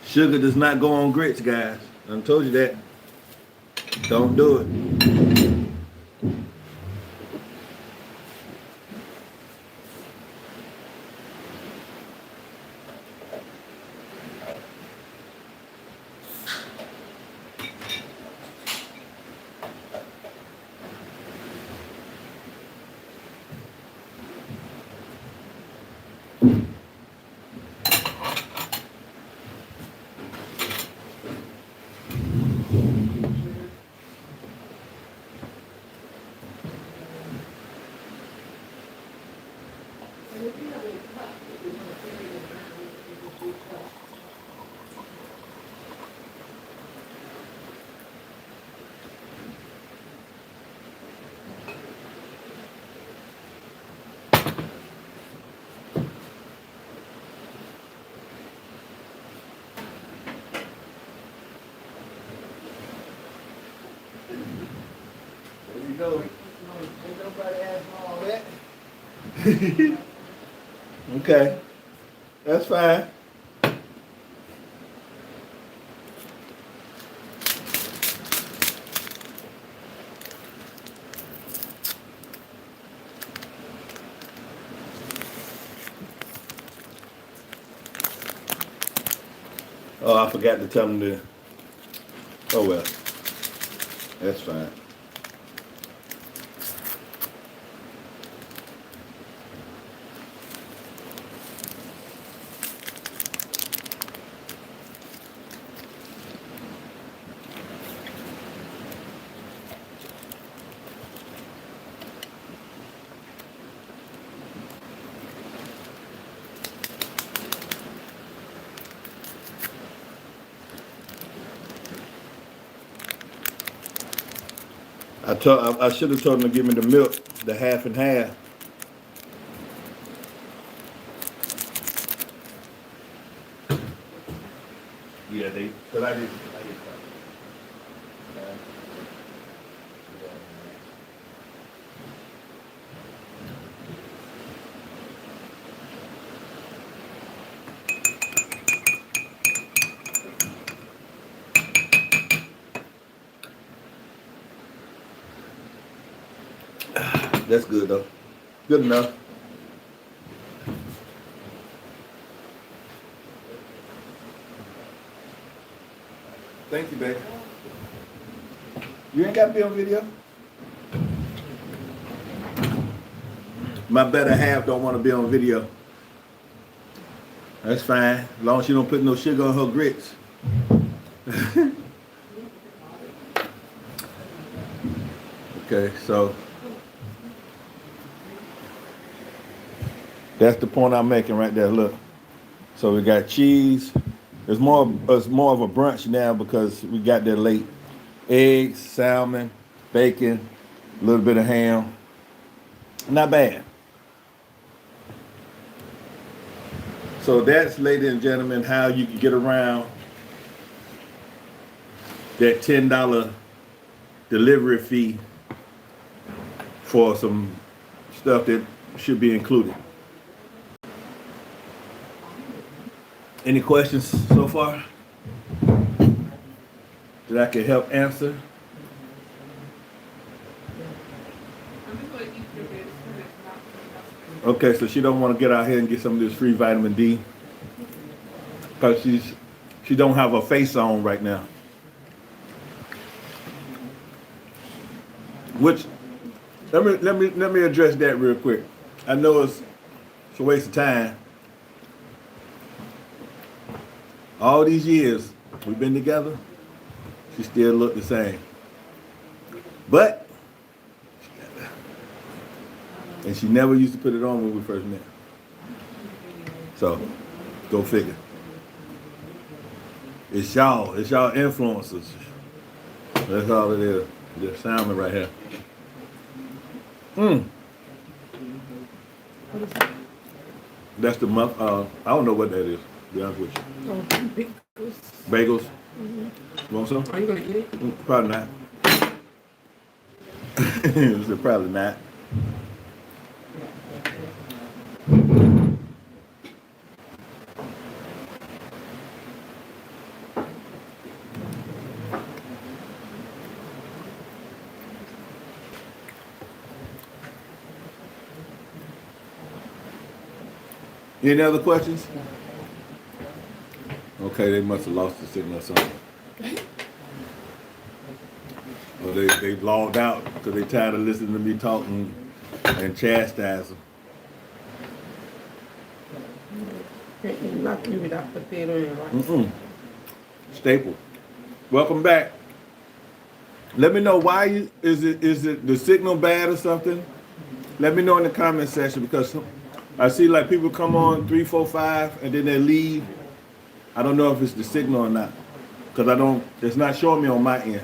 sugar does not go on grits, guys. I told you that. Don't do it. There you go. Ain't nobody asking all that. Okay. That's fine. Oh, I forgot to tell them to. Oh well. That's fine. I should have told them to give me the milk, the half and half. Yeah, but I didn't. That's good though. Good enough. Thank you, babe. You ain't got to be on video. My better half don't want to be on video. That's fine, as long as she don't put no sugar on her grits. Okay, so that's the point I'm making right there. Look, so we got cheese. It's more of a brunch now because we got there late. Eggs, salmon, bacon, a little bit of ham. Not bad. So that's, ladies and gentlemen, how you can get around that $10 delivery fee for some stuff that should be included. Any questions so far that I can help answer? Okay, so she don't want to get out here and get some of this free vitamin D because she don't have her face on right now. Which let me address that real quick. I know it's a waste of time. All these years we've been together, she still look the same. But and she never used to put it on when we first met. So, go figure. It's y'all influencers. That's all it is. This salmon right here. That's the muff. I don't know what that is, to be honest with you. Bagels. Mm-hmm. Want some? Are you gonna eat it? Probably not. Probably not. Any other questions? Okay, they must have lost the signal or something. Or they logged out because they tired of listening to me talking and chastise them. Not you without potato and rice. Staple. Welcome back. Let me know why is it the signal bad or something? Let me know in the comment section because I see like people come on 3, 4, 5 and then they leave. I don't know if it's the signal or not because it's not showing me on my end.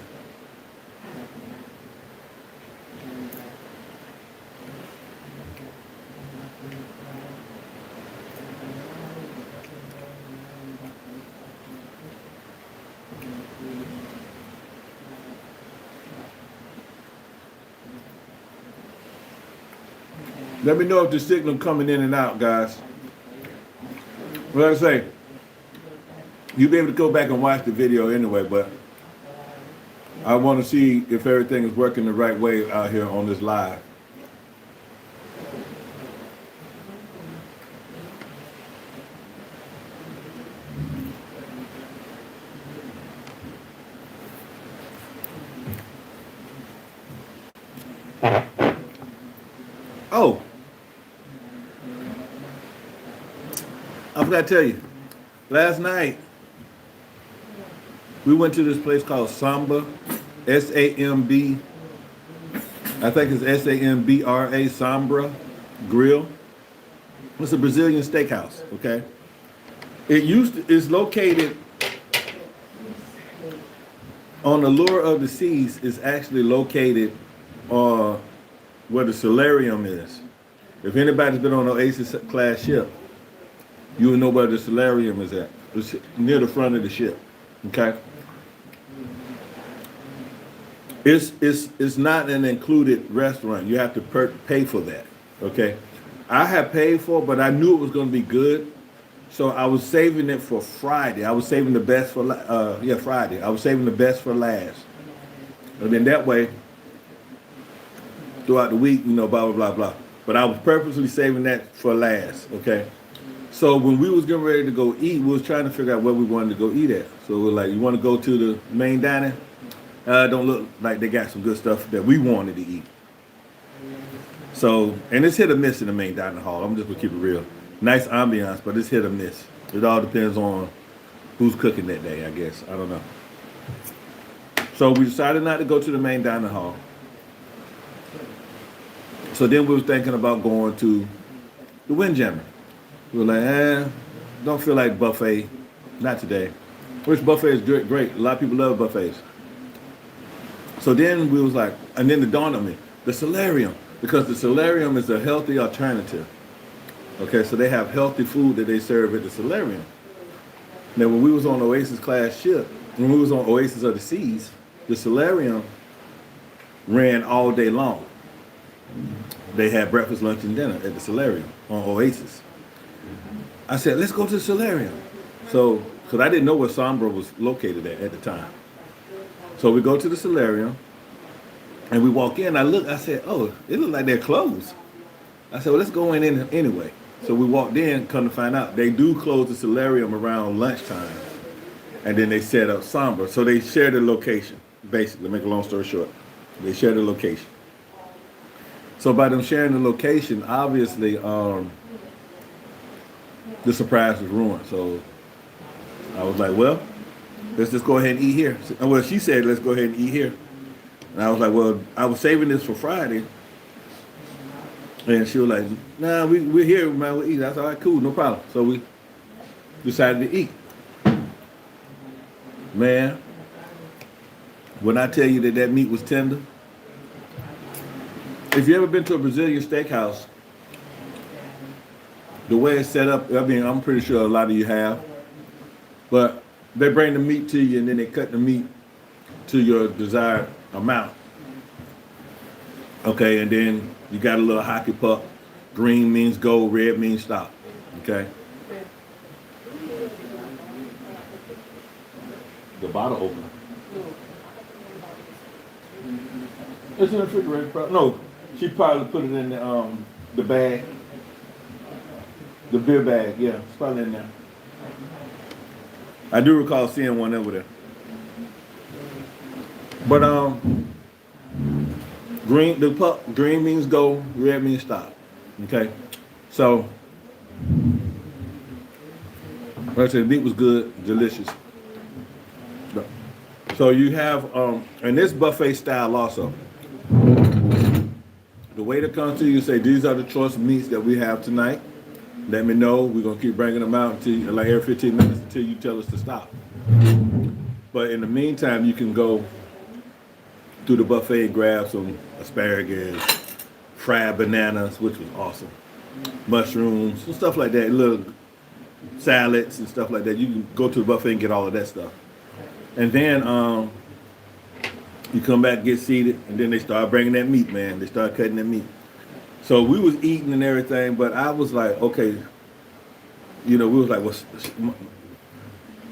Let me know if the signal coming in and out, guys. Well, like I say, you'll be able to go back and watch the video anyway, but I want to see if everything is working the right way out here on this live. Oh, I forgot to tell you, last night we went to this place called Samba, S-A-M-B, I think it's S-A-M-B-R-A, Sambra Grill. It's a Brazilian steakhouse, okay? It's located on the Lure of the Seas. It's actually located where the solarium is. If anybody's been on an Oasis class ship, you will know where the solarium is at. It's near the front of the ship. Okay. It's not an included restaurant. You have to pay for that. Okay. I had paid for it, but I knew it was going to be good, so I was saving it for Friday. I was saving the best for Friday. I was saving the best for last, and then that way throughout the week, blah, blah, blah, blah. But I was purposely saving that for last, okay? So when we was getting ready to go eat, we was trying to figure out where we wanted to go eat at. So we were like, you want to go to the main dining? Don't look like they got some good stuff that we wanted to eat. So, and it's hit or miss in the main dining hall. I'm just gonna keep it real. Nice ambiance, but it's hit or miss. It all depends on who's cooking that day, I guess. I don't know. So we decided not to go to the main dining hall. So then we were thinking about going to the Windjammer. We were like, don't feel like buffet. Not today. Which buffet is great. A lot of people love buffets. So then we was like, and then it dawned on me, the solarium. Because the solarium is a healthy alternative. Okay, so they have healthy food that they serve at the solarium. Now, when we was on Oasis class ship, when we was on Oasis of the Seas, the solarium ran all day long. They had breakfast, lunch, and dinner at the solarium on Oasis. I said, let's go to the solarium. So, because I didn't know where Sombra was located at the time. So we go to the solarium, and we walk in. I said, oh, it looks like they're closed. I said, well, let's go in anyway. So we walked in, come to find out, they do close the solarium around lunchtime. And then they set up Sombra. So they share the location, basically, make a long story short. They share the location. So by them sharing the location, obviously, the surprise was ruined. So I was like, well, let's just go ahead and eat here. Well, she said, let's go ahead and eat here. And I was like, well, I was saving this for Friday. And she was like, nah, we're here, man, we'll eat. I said, all right, cool, no problem. So we decided to eat. Man, when I tell you that meat was tender, if you ever been to a Brazilian steakhouse, the way it's set up, I mean, I'm pretty sure a lot of you have, but they bring the meat to you and then they cut the meat to your desired amount. Okay, and then you got a little hockey puck. Green means go, red means stop. Okay? The bottle opener. It's in the refrigerator. No, she probably put it in the bag. The beer bag, yeah. It's probably in there. I do recall seeing one over there. But green means go, red means stop. Okay? So like I said, the meat was good, delicious. So you have and this buffet style also. The waiter comes to you and say, these are the choice meats that we have tonight. Let me know. We're gonna keep bringing them out until like every 15 minutes until you tell us to stop. But in the meantime, you can go through the buffet and grab some asparagus, fried bananas, which was awesome, mushrooms, and stuff like that, little salads and stuff like that. You can go to the buffet and get all of that stuff. And then you come back, get seated, and then they start bringing that meat, man. They start cutting that meat. So we was eating and everything, but I was like, okay, we was like, well,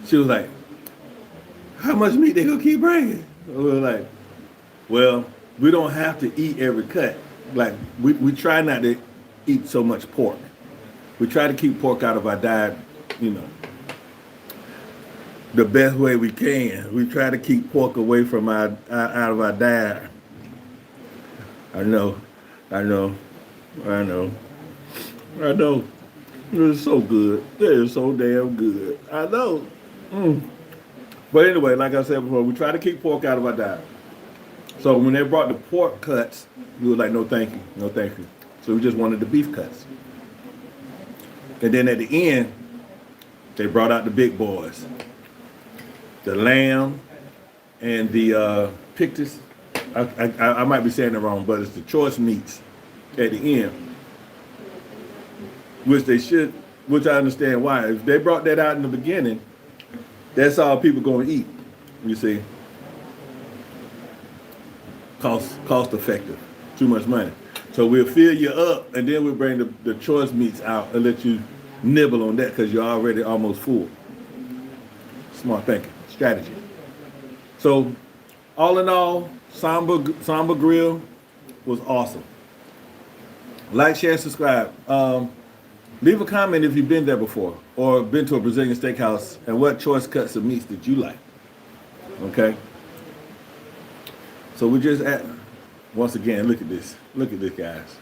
she was like, how much meat they gonna keep bringing? We were like, well, we don't have to eat every cut. Like, we try not to eat so much pork. We try to keep pork out of our diet, the best way we can. We try to keep pork away from out of our diet. I know. It's so good. It is so damn good. I know. But anyway, like I said before, we try to keep pork out of our diet. So when they brought the pork cuts, we were like, no thank you, no thank you. So we just wanted the beef cuts. And then at the end, they brought out the big boys. The lamb and the pictus. I might be saying it wrong, but it's the choice meats at the end. Which I understand why. If they brought that out in the beginning, that's all people going to eat, you see. Cost effective, too much money. So we'll fill you up, and then we'll bring the choice meats out and let you nibble on that because you're already almost full. Smart thinking, strategy. So all in all, Samba Grill, was awesome. Like, share, subscribe. Leave a comment if you've been there before or been to a Brazilian steakhouse and what choice cuts of meats did you like. Okay. So we just at, once again, look at this. Look at this, guys.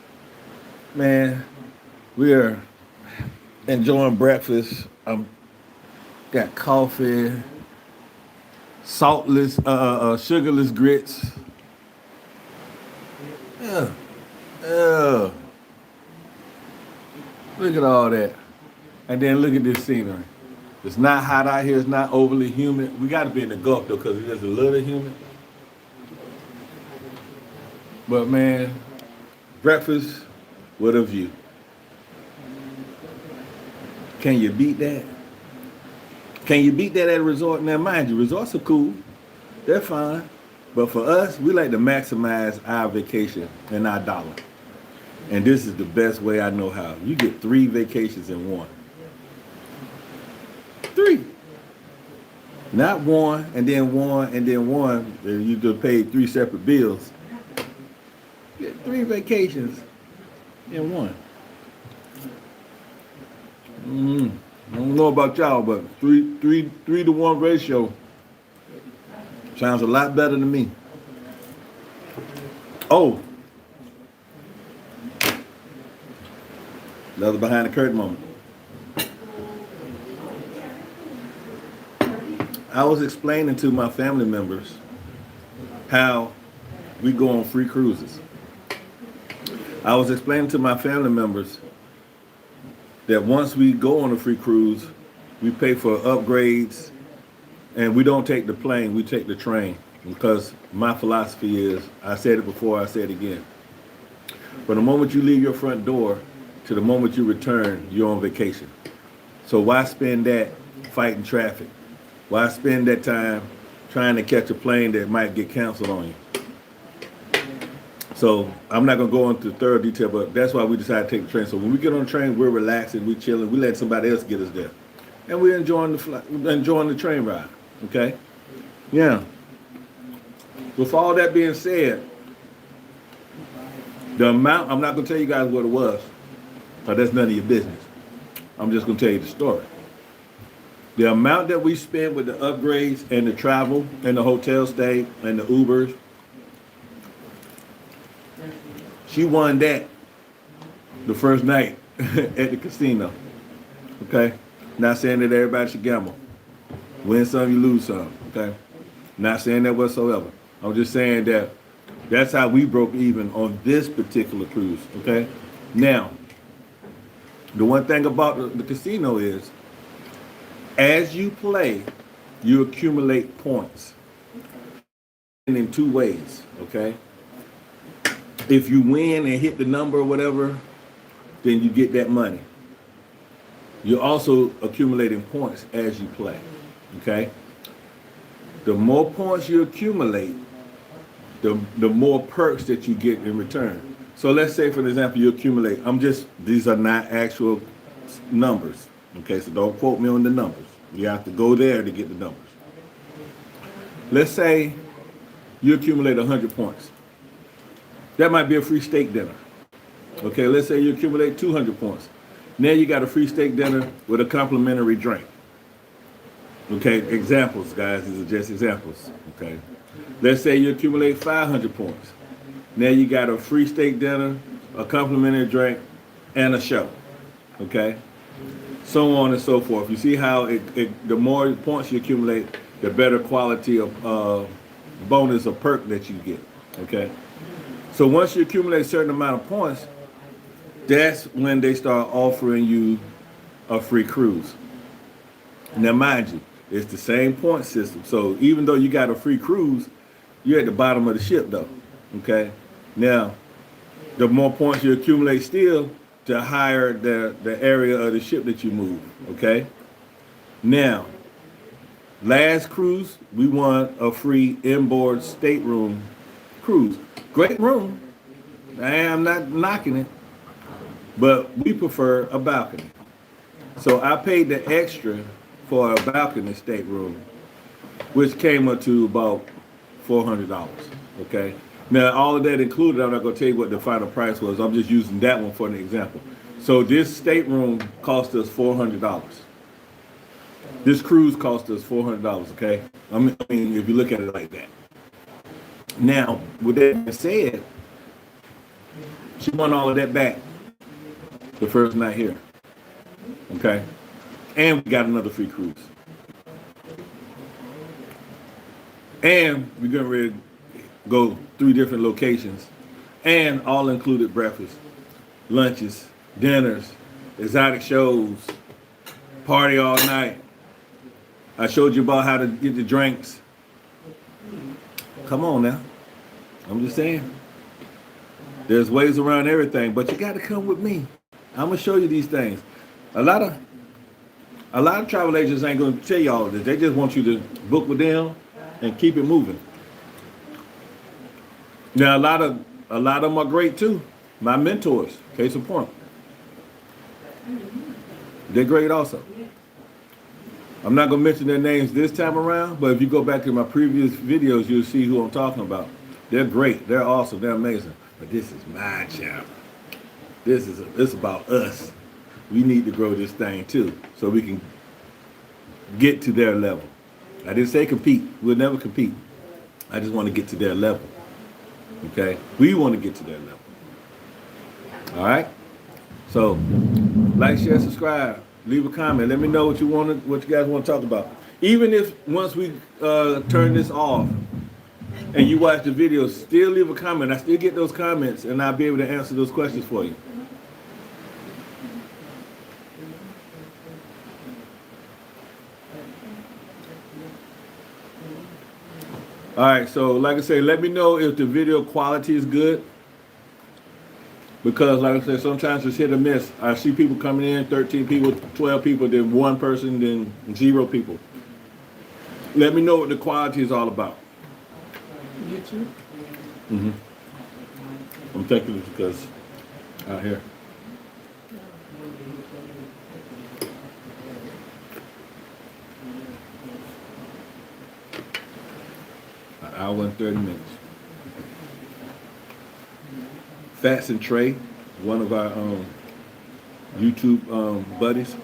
Man, we are enjoying breakfast. Got coffee, saltless, sugarless grits. Yeah. Look at all that. And then look at this scenery. It's not hot out here. It's not overly humid. We got to be in the Gulf, though, because it is a little humid. But, man, breakfast with a view. Can you beat that? Can you beat that at a resort? Now, mind you, resorts are cool. They're fine. But for us, we like to maximize our vacation and our dollar. And this is the best way I know how. You get 3 vacations in one. 3. Not one, and then one, and then one. And you just paid 3 separate bills. You get 3 vacations in one. I don't know about y'all, but 3 to 1 ratio sounds a lot better to me. Oh, another behind the curtain moment. I was explaining to my family members how we go on free cruises. I was explaining to my family members that once we go on a free cruise, we pay for upgrades, and we don't take the plane, we take the train. Because my philosophy is, I said it before, I say it again. From the moment you leave your front door to the moment you return, you're on vacation. So why spend that fighting traffic? Why spend that time trying to catch a plane that might get canceled on you? So I'm not going to go into thorough detail, but that's why we decided to take the train. So when we get on the train, we're relaxing, we're chilling, we let somebody else get us there. And we're enjoying the train ride, okay? Yeah. With all that being said, the amount, I'm not going to tell you guys what it was, because that's none of your business. I'm just going to tell you the story. The amount that we spent with the upgrades and the travel and the hotel stay and the Ubers, she won that the first night at the casino. Okay? Not saying that everybody should gamble. Win some, you lose some. Okay? Not saying that whatsoever. I'm just saying that that's how we broke even on this particular cruise. Okay? Now, the one thing about the casino is, as you play, you accumulate points. And in 2 ways. Okay? If you win and hit the number or whatever, then you get that money. You're also accumulating points as you play, okay? The more points you accumulate, the more perks that you get in return. So let's say, for example, you accumulate, these are not actual numbers, okay? So don't quote me on the numbers. You have to go there to get the numbers. Let's say you accumulate 100 points. That might be a free steak dinner. Okay, let's say you accumulate 200 points. Now you got a free steak dinner with a complimentary drink. Okay, examples, guys. These are just examples. Okay. Let's say you accumulate 500 points. Now you got a free steak dinner, a complimentary drink, and a show. Okay. So on and so forth. You see how the more points you accumulate, the better quality of bonus or perk that you get. Okay. So once you accumulate a certain amount of points, that's when they start offering you a free cruise. Now, mind you, it's the same point system. So even though you got a free cruise, you're at the bottom of the ship, though. Okay? Now, the more points you accumulate still, the higher the area of the ship that you move. Okay? Now, last cruise, we won a free inboard stateroom cruise. Great room. I am not knocking it, but we prefer a balcony. So I paid the extra for a balcony stateroom, which came up to about $400. Okay, Now, all of that included, I'm not going to tell you what the final price was. I'm just using that one for an example. So this stateroom cost us $400. This cruise cost us $400, okay? I mean, if you look at it like that. Now, with that being said, she won all of that back the first night here, okay? And we got another free cruise. And we're getting ready to go 3 different locations and all included breakfast, lunches, dinners, exotic shows, party all night. I showed you about how to get the drinks. Come on now. I'm just saying. There's ways around everything, but you got to come with me. I'm gonna show you these things. A lot of travel agents ain't gonna tell you all of this. They just want you to book with them and keep it moving. Now a lot of them are great too. My mentors, case in point. They're great also. I'm not gonna mention their names this time around, but if you go back to my previous videos, you'll see who I'm talking about. They're great, they're awesome, they're amazing. But this is my channel. It's about us. We need to grow this thing too, so we can get to their level. I didn't say compete. We'll never compete. I just want to get to their level. Okay? We want to get to their level. All right? So, like, share, subscribe, leave a comment. Let me know what you guys want to talk about. Even if once we turn this off and you watch the video, still leave a comment. I still get those comments, and I'll be able to answer those questions for you. All right, so like I say, let me know if the video quality is good. Because like I said, sometimes it's hit or miss. I see people coming in, 13 people, 12 people, then 1 person, then 0 people. Let me know what the quality is all about. YouTube? Mm-hmm. I'm thinking it's because out here. An hour and 30 minutes. Fats and Trey, one of our YouTube buddies,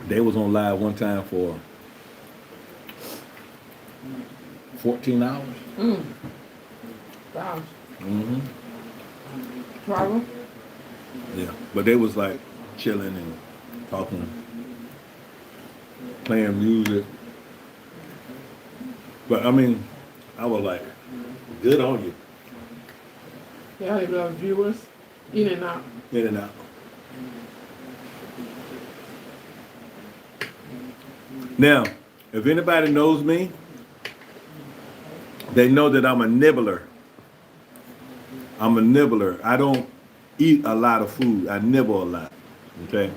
they was on live one time for 14 hours. Wow. Mm-hmm. Travel? Yeah, but they was like chilling and talking, playing music. But I mean, I was like, good on you. They had a lot of viewers in and out. In and out. Now, if anybody knows me, they know that I'm a nibbler. I'm a nibbler. I don't eat a lot of food. I nibble a lot. Okay?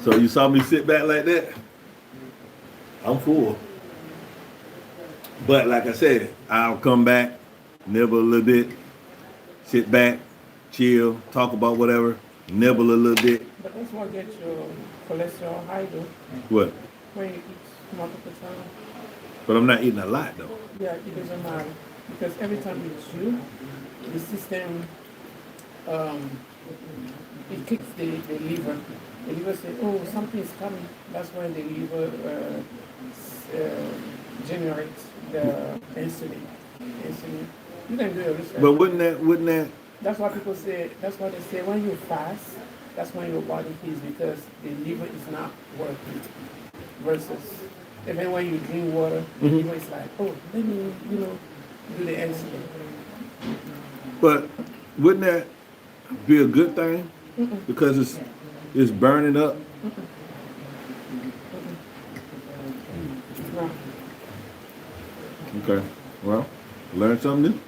So you saw me sit back like that? I'm full. But like I said, I'll come back, nibble a little bit, sit back, chill, talk about whatever, nibble a little bit. But that's what gets your cholesterol high though. What? When you eat multiple times. But I'm not eating a lot though. Yeah, it doesn't matter. Because every time you chew, the system, it kicks the liver. The liver says, oh, something is coming. That's when the liver generates the insulin. You can do your research. But wouldn't that? That's why people say, that's why they say when you fast, that's when your body heals because the liver is not working. Versus, even when you drink water, the liver is like, oh, let me, do the insulin. But wouldn't that be a good thing? Because it's burning up. No. Okay. Well, learn something new.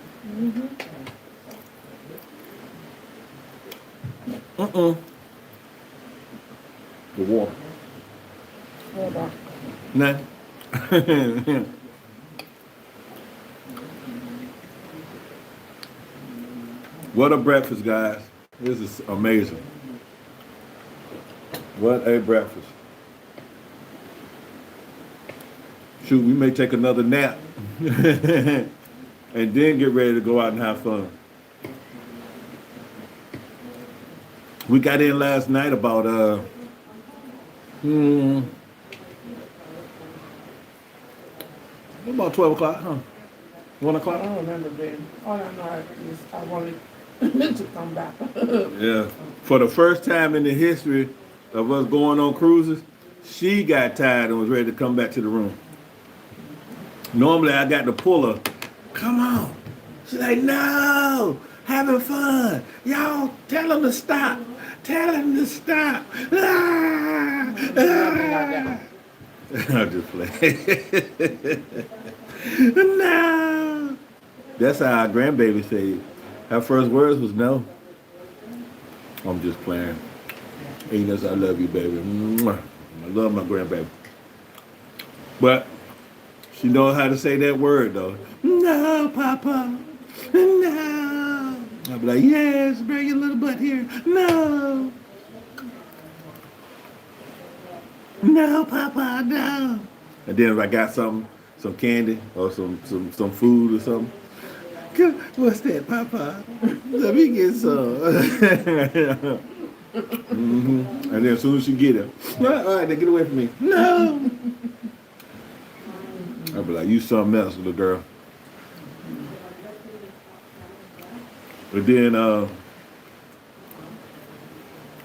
The water. Hold on. Nah. What a breakfast, guys. This is amazing. What a breakfast. shoot, we may take another nap and then get ready to go out and have fun. We got in last night about about 12 o'clock, huh? 1 I o'clock? don't remember, babe. All I know is I wanted to come back. Yeah. For the first time in the history of us going on cruises, she got tired and was ready to come back to the room. Normally I got to pull her. Come on. She's like, no, having fun. Y'all tell him to stop. Tell him to stop. Ah, ah. I'm just playing. No. That's how our grandbaby said it. Her first words was no. I'm just playing. Enos, I love you, baby. Mwah. I love my grandbaby. But she knows how to say that word, though. No, Papa. No. I'll be like, yes, bring your little butt here. No. No, Papa, no. And then if I got something, some candy or some food or something, what's that, Papa? Let me get some. And then as soon as she get it, all right, then get away from me. No. I'll be like, you something else, little girl. But then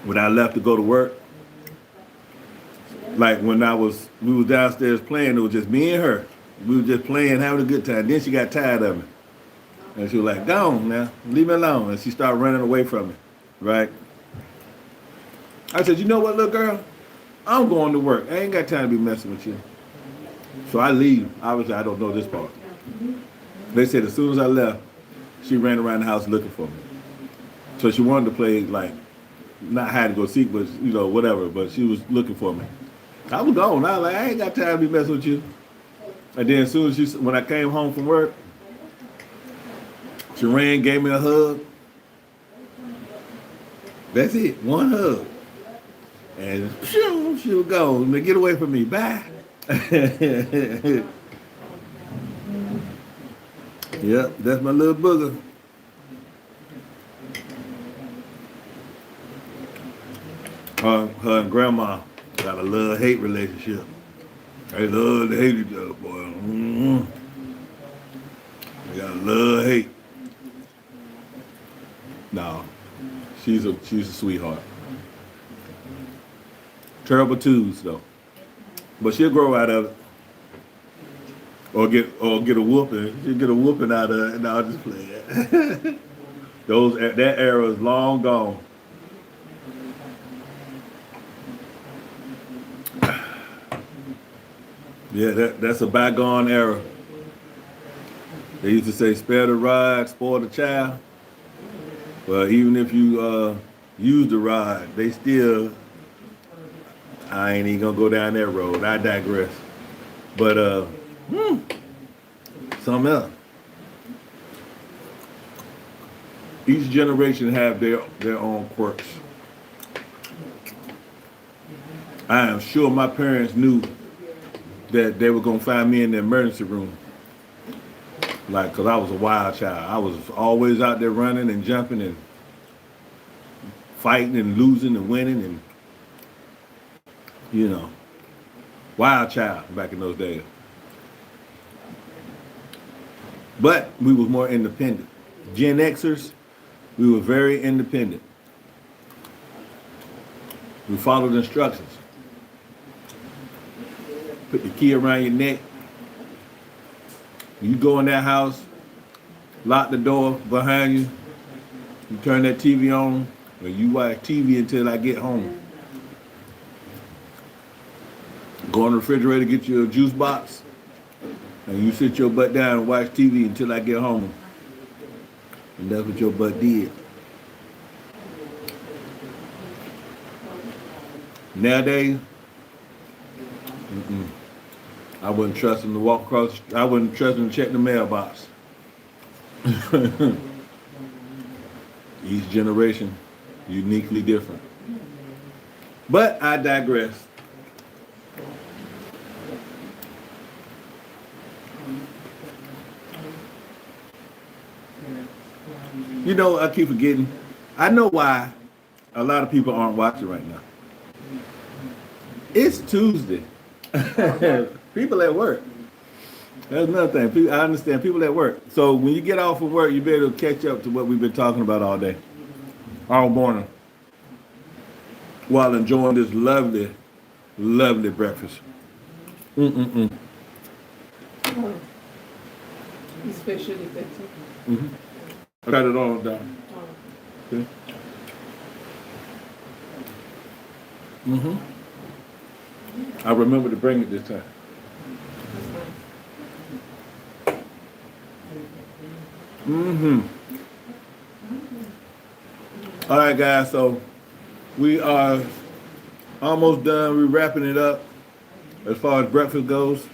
when I left to go to work, like when we was downstairs playing, it was just me and her. We were just playing, having a good time. Then she got tired of me. And she was like, go on now, leave me alone. And she started running away from me, right? I said, you know what, little girl? I'm going to work. I ain't got time to be messing with you. So I leave. Obviously, I don't know this part. They said as soon as I left, she ran around the house looking for me. So she wanted to play, like, not hide and go seek, but, you know, whatever. But she was looking for me. I was gone. I was like, I ain't got time to be messing with you. And then as soon as when I came home from work, she ran, gave me a hug. That's it, one hug. And she was gone. Get away from me. Bye. Yep, that's my little booger. Her and grandma got a love-hate relationship. They love to hate each other, boy. Mm-hmm. They got a love-hate. No, she's a sweetheart. Terrible twos though, but she'll grow out of it, or get a whooping. She'll get a whooping out of it, and I'll just play it. That era is long gone. Yeah, that's a bygone era. They used to say, spare the rod, spoil the child. Well, even if you use the rod, they still, I ain't even gonna go down that road. I digress. But something else. Each generation have their own quirks. I am sure my parents knew that they were gonna find me in the emergency room. Like, cause I was a wild child. I was always out there running and jumping and fighting and losing and winning and, you know, wild child back in those days. But we was more independent. Gen Xers, we were very independent. We followed instructions. Put the key around your neck. You go in that house, lock the door behind you, you turn that TV on, and you watch TV until I get home. Go in the refrigerator, get you a juice box, and you sit your butt down and watch TV until I get home. And that's what your butt did. Nowadays, I wouldn't trust him to walk across. I wouldn't trust him to check the mailbox. Each generation, uniquely different. But I digress. You know, I keep forgetting. I know why a lot of people aren't watching right now. It's Tuesday. People at work. That's another thing. I understand people at work. So when you get off from work, you better catch up to what we've been talking about all day, all morning, while enjoying this lovely, lovely breakfast. Mm-mm-mm. Oh, it's special effective. Mm-hmm. I got it all down. Oh, Okay. Mm-hmm. I remember to bring it this time. that's nice. Mm-hmm. All right, guys. So we are almost done. We're wrapping it up as far as breakfast goes.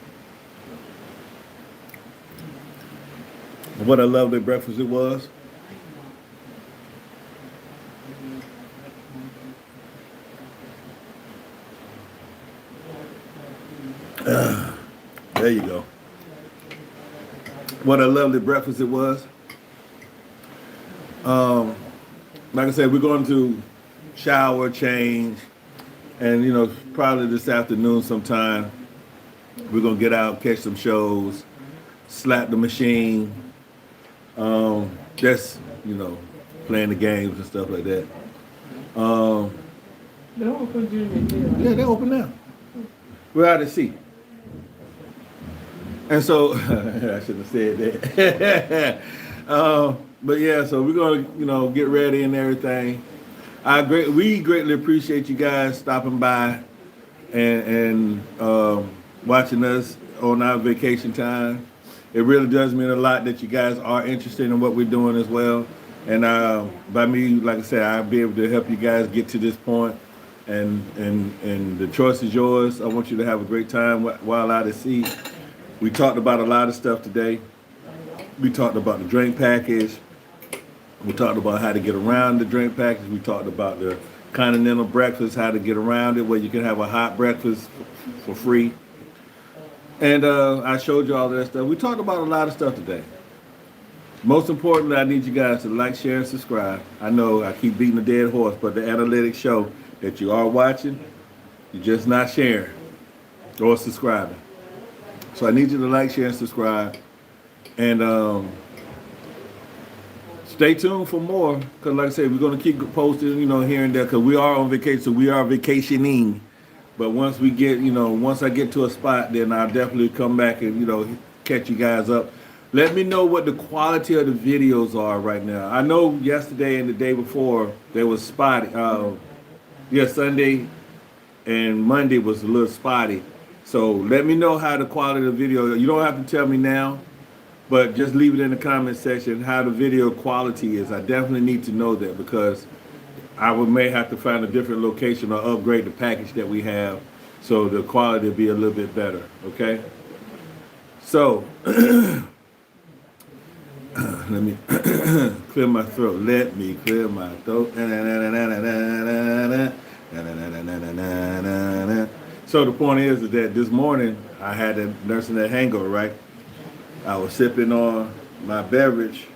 What a lovely breakfast it was. There you go. What a lovely breakfast it was. Like I said, we're going to shower, change, and probably this afternoon sometime, we're gonna get out, catch some shows, slap the machine, just playing the games and stuff like that. They don't open during the day, right? Yeah, they're open now. We're out at sea. And so I shouldn't have said that. But yeah, so we're gonna get ready and everything. We greatly appreciate you guys stopping by and watching us on our vacation time. It really does mean a lot that you guys are interested in what we're doing as well. And by me, like I said, I'll be able to help you guys get to this point. And the choice is yours. I want you to have a great time while out at sea. We talked about a lot of stuff today. We talked about the drink package. We talked about how to get around the drink package. We talked about the continental breakfast, how to get around it, where you can have a hot breakfast for free. And I showed you all that stuff. We talked about a lot of stuff today. Most importantly, I need you guys to like, share, and subscribe. I know I keep beating the dead horse, but the analytics show that you are watching, you're just not sharing or subscribing. So I need you to like, share, and subscribe. And stay tuned for more, because like I said, we're going to keep posting, here and there, because we are on vacation, so we are vacationing. But once we get, once I get to a spot, then I'll definitely come back and, catch you guys up. Let me know what the quality of the videos are right now. I know yesterday and the day before, they was spotty. Sunday and Monday was a little spotty. So let me know how the quality of the video, you don't have to tell me now, but just leave it in the comment section how the video quality is. I definitely need to know that, because may have to find a different location or upgrade the package that we have so the quality will be a little bit better, okay? So, let me clear my throat. Let me clear my throat. So the point is that this morning I had a nursing that hangover, right? I was sipping on my beverage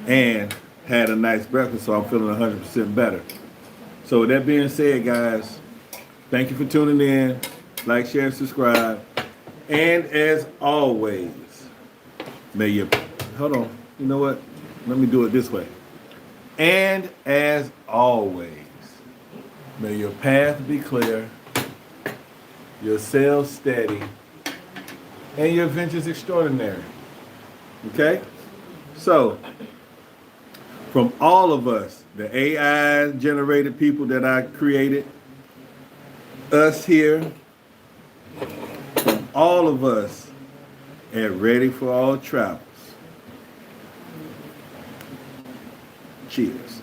and had a nice breakfast, so I'm feeling 100% better. So with that being said, guys, thank you for tuning in. Like, share, subscribe. And as always, may your... Hold on. You know what? Let me do it this way. And as always, may your path be clear, your sails steady, and your adventures extraordinary. Okay? So, from all of us, the AI-generated people that I created, us here, from all of us at Ready4AllTravel, cheers.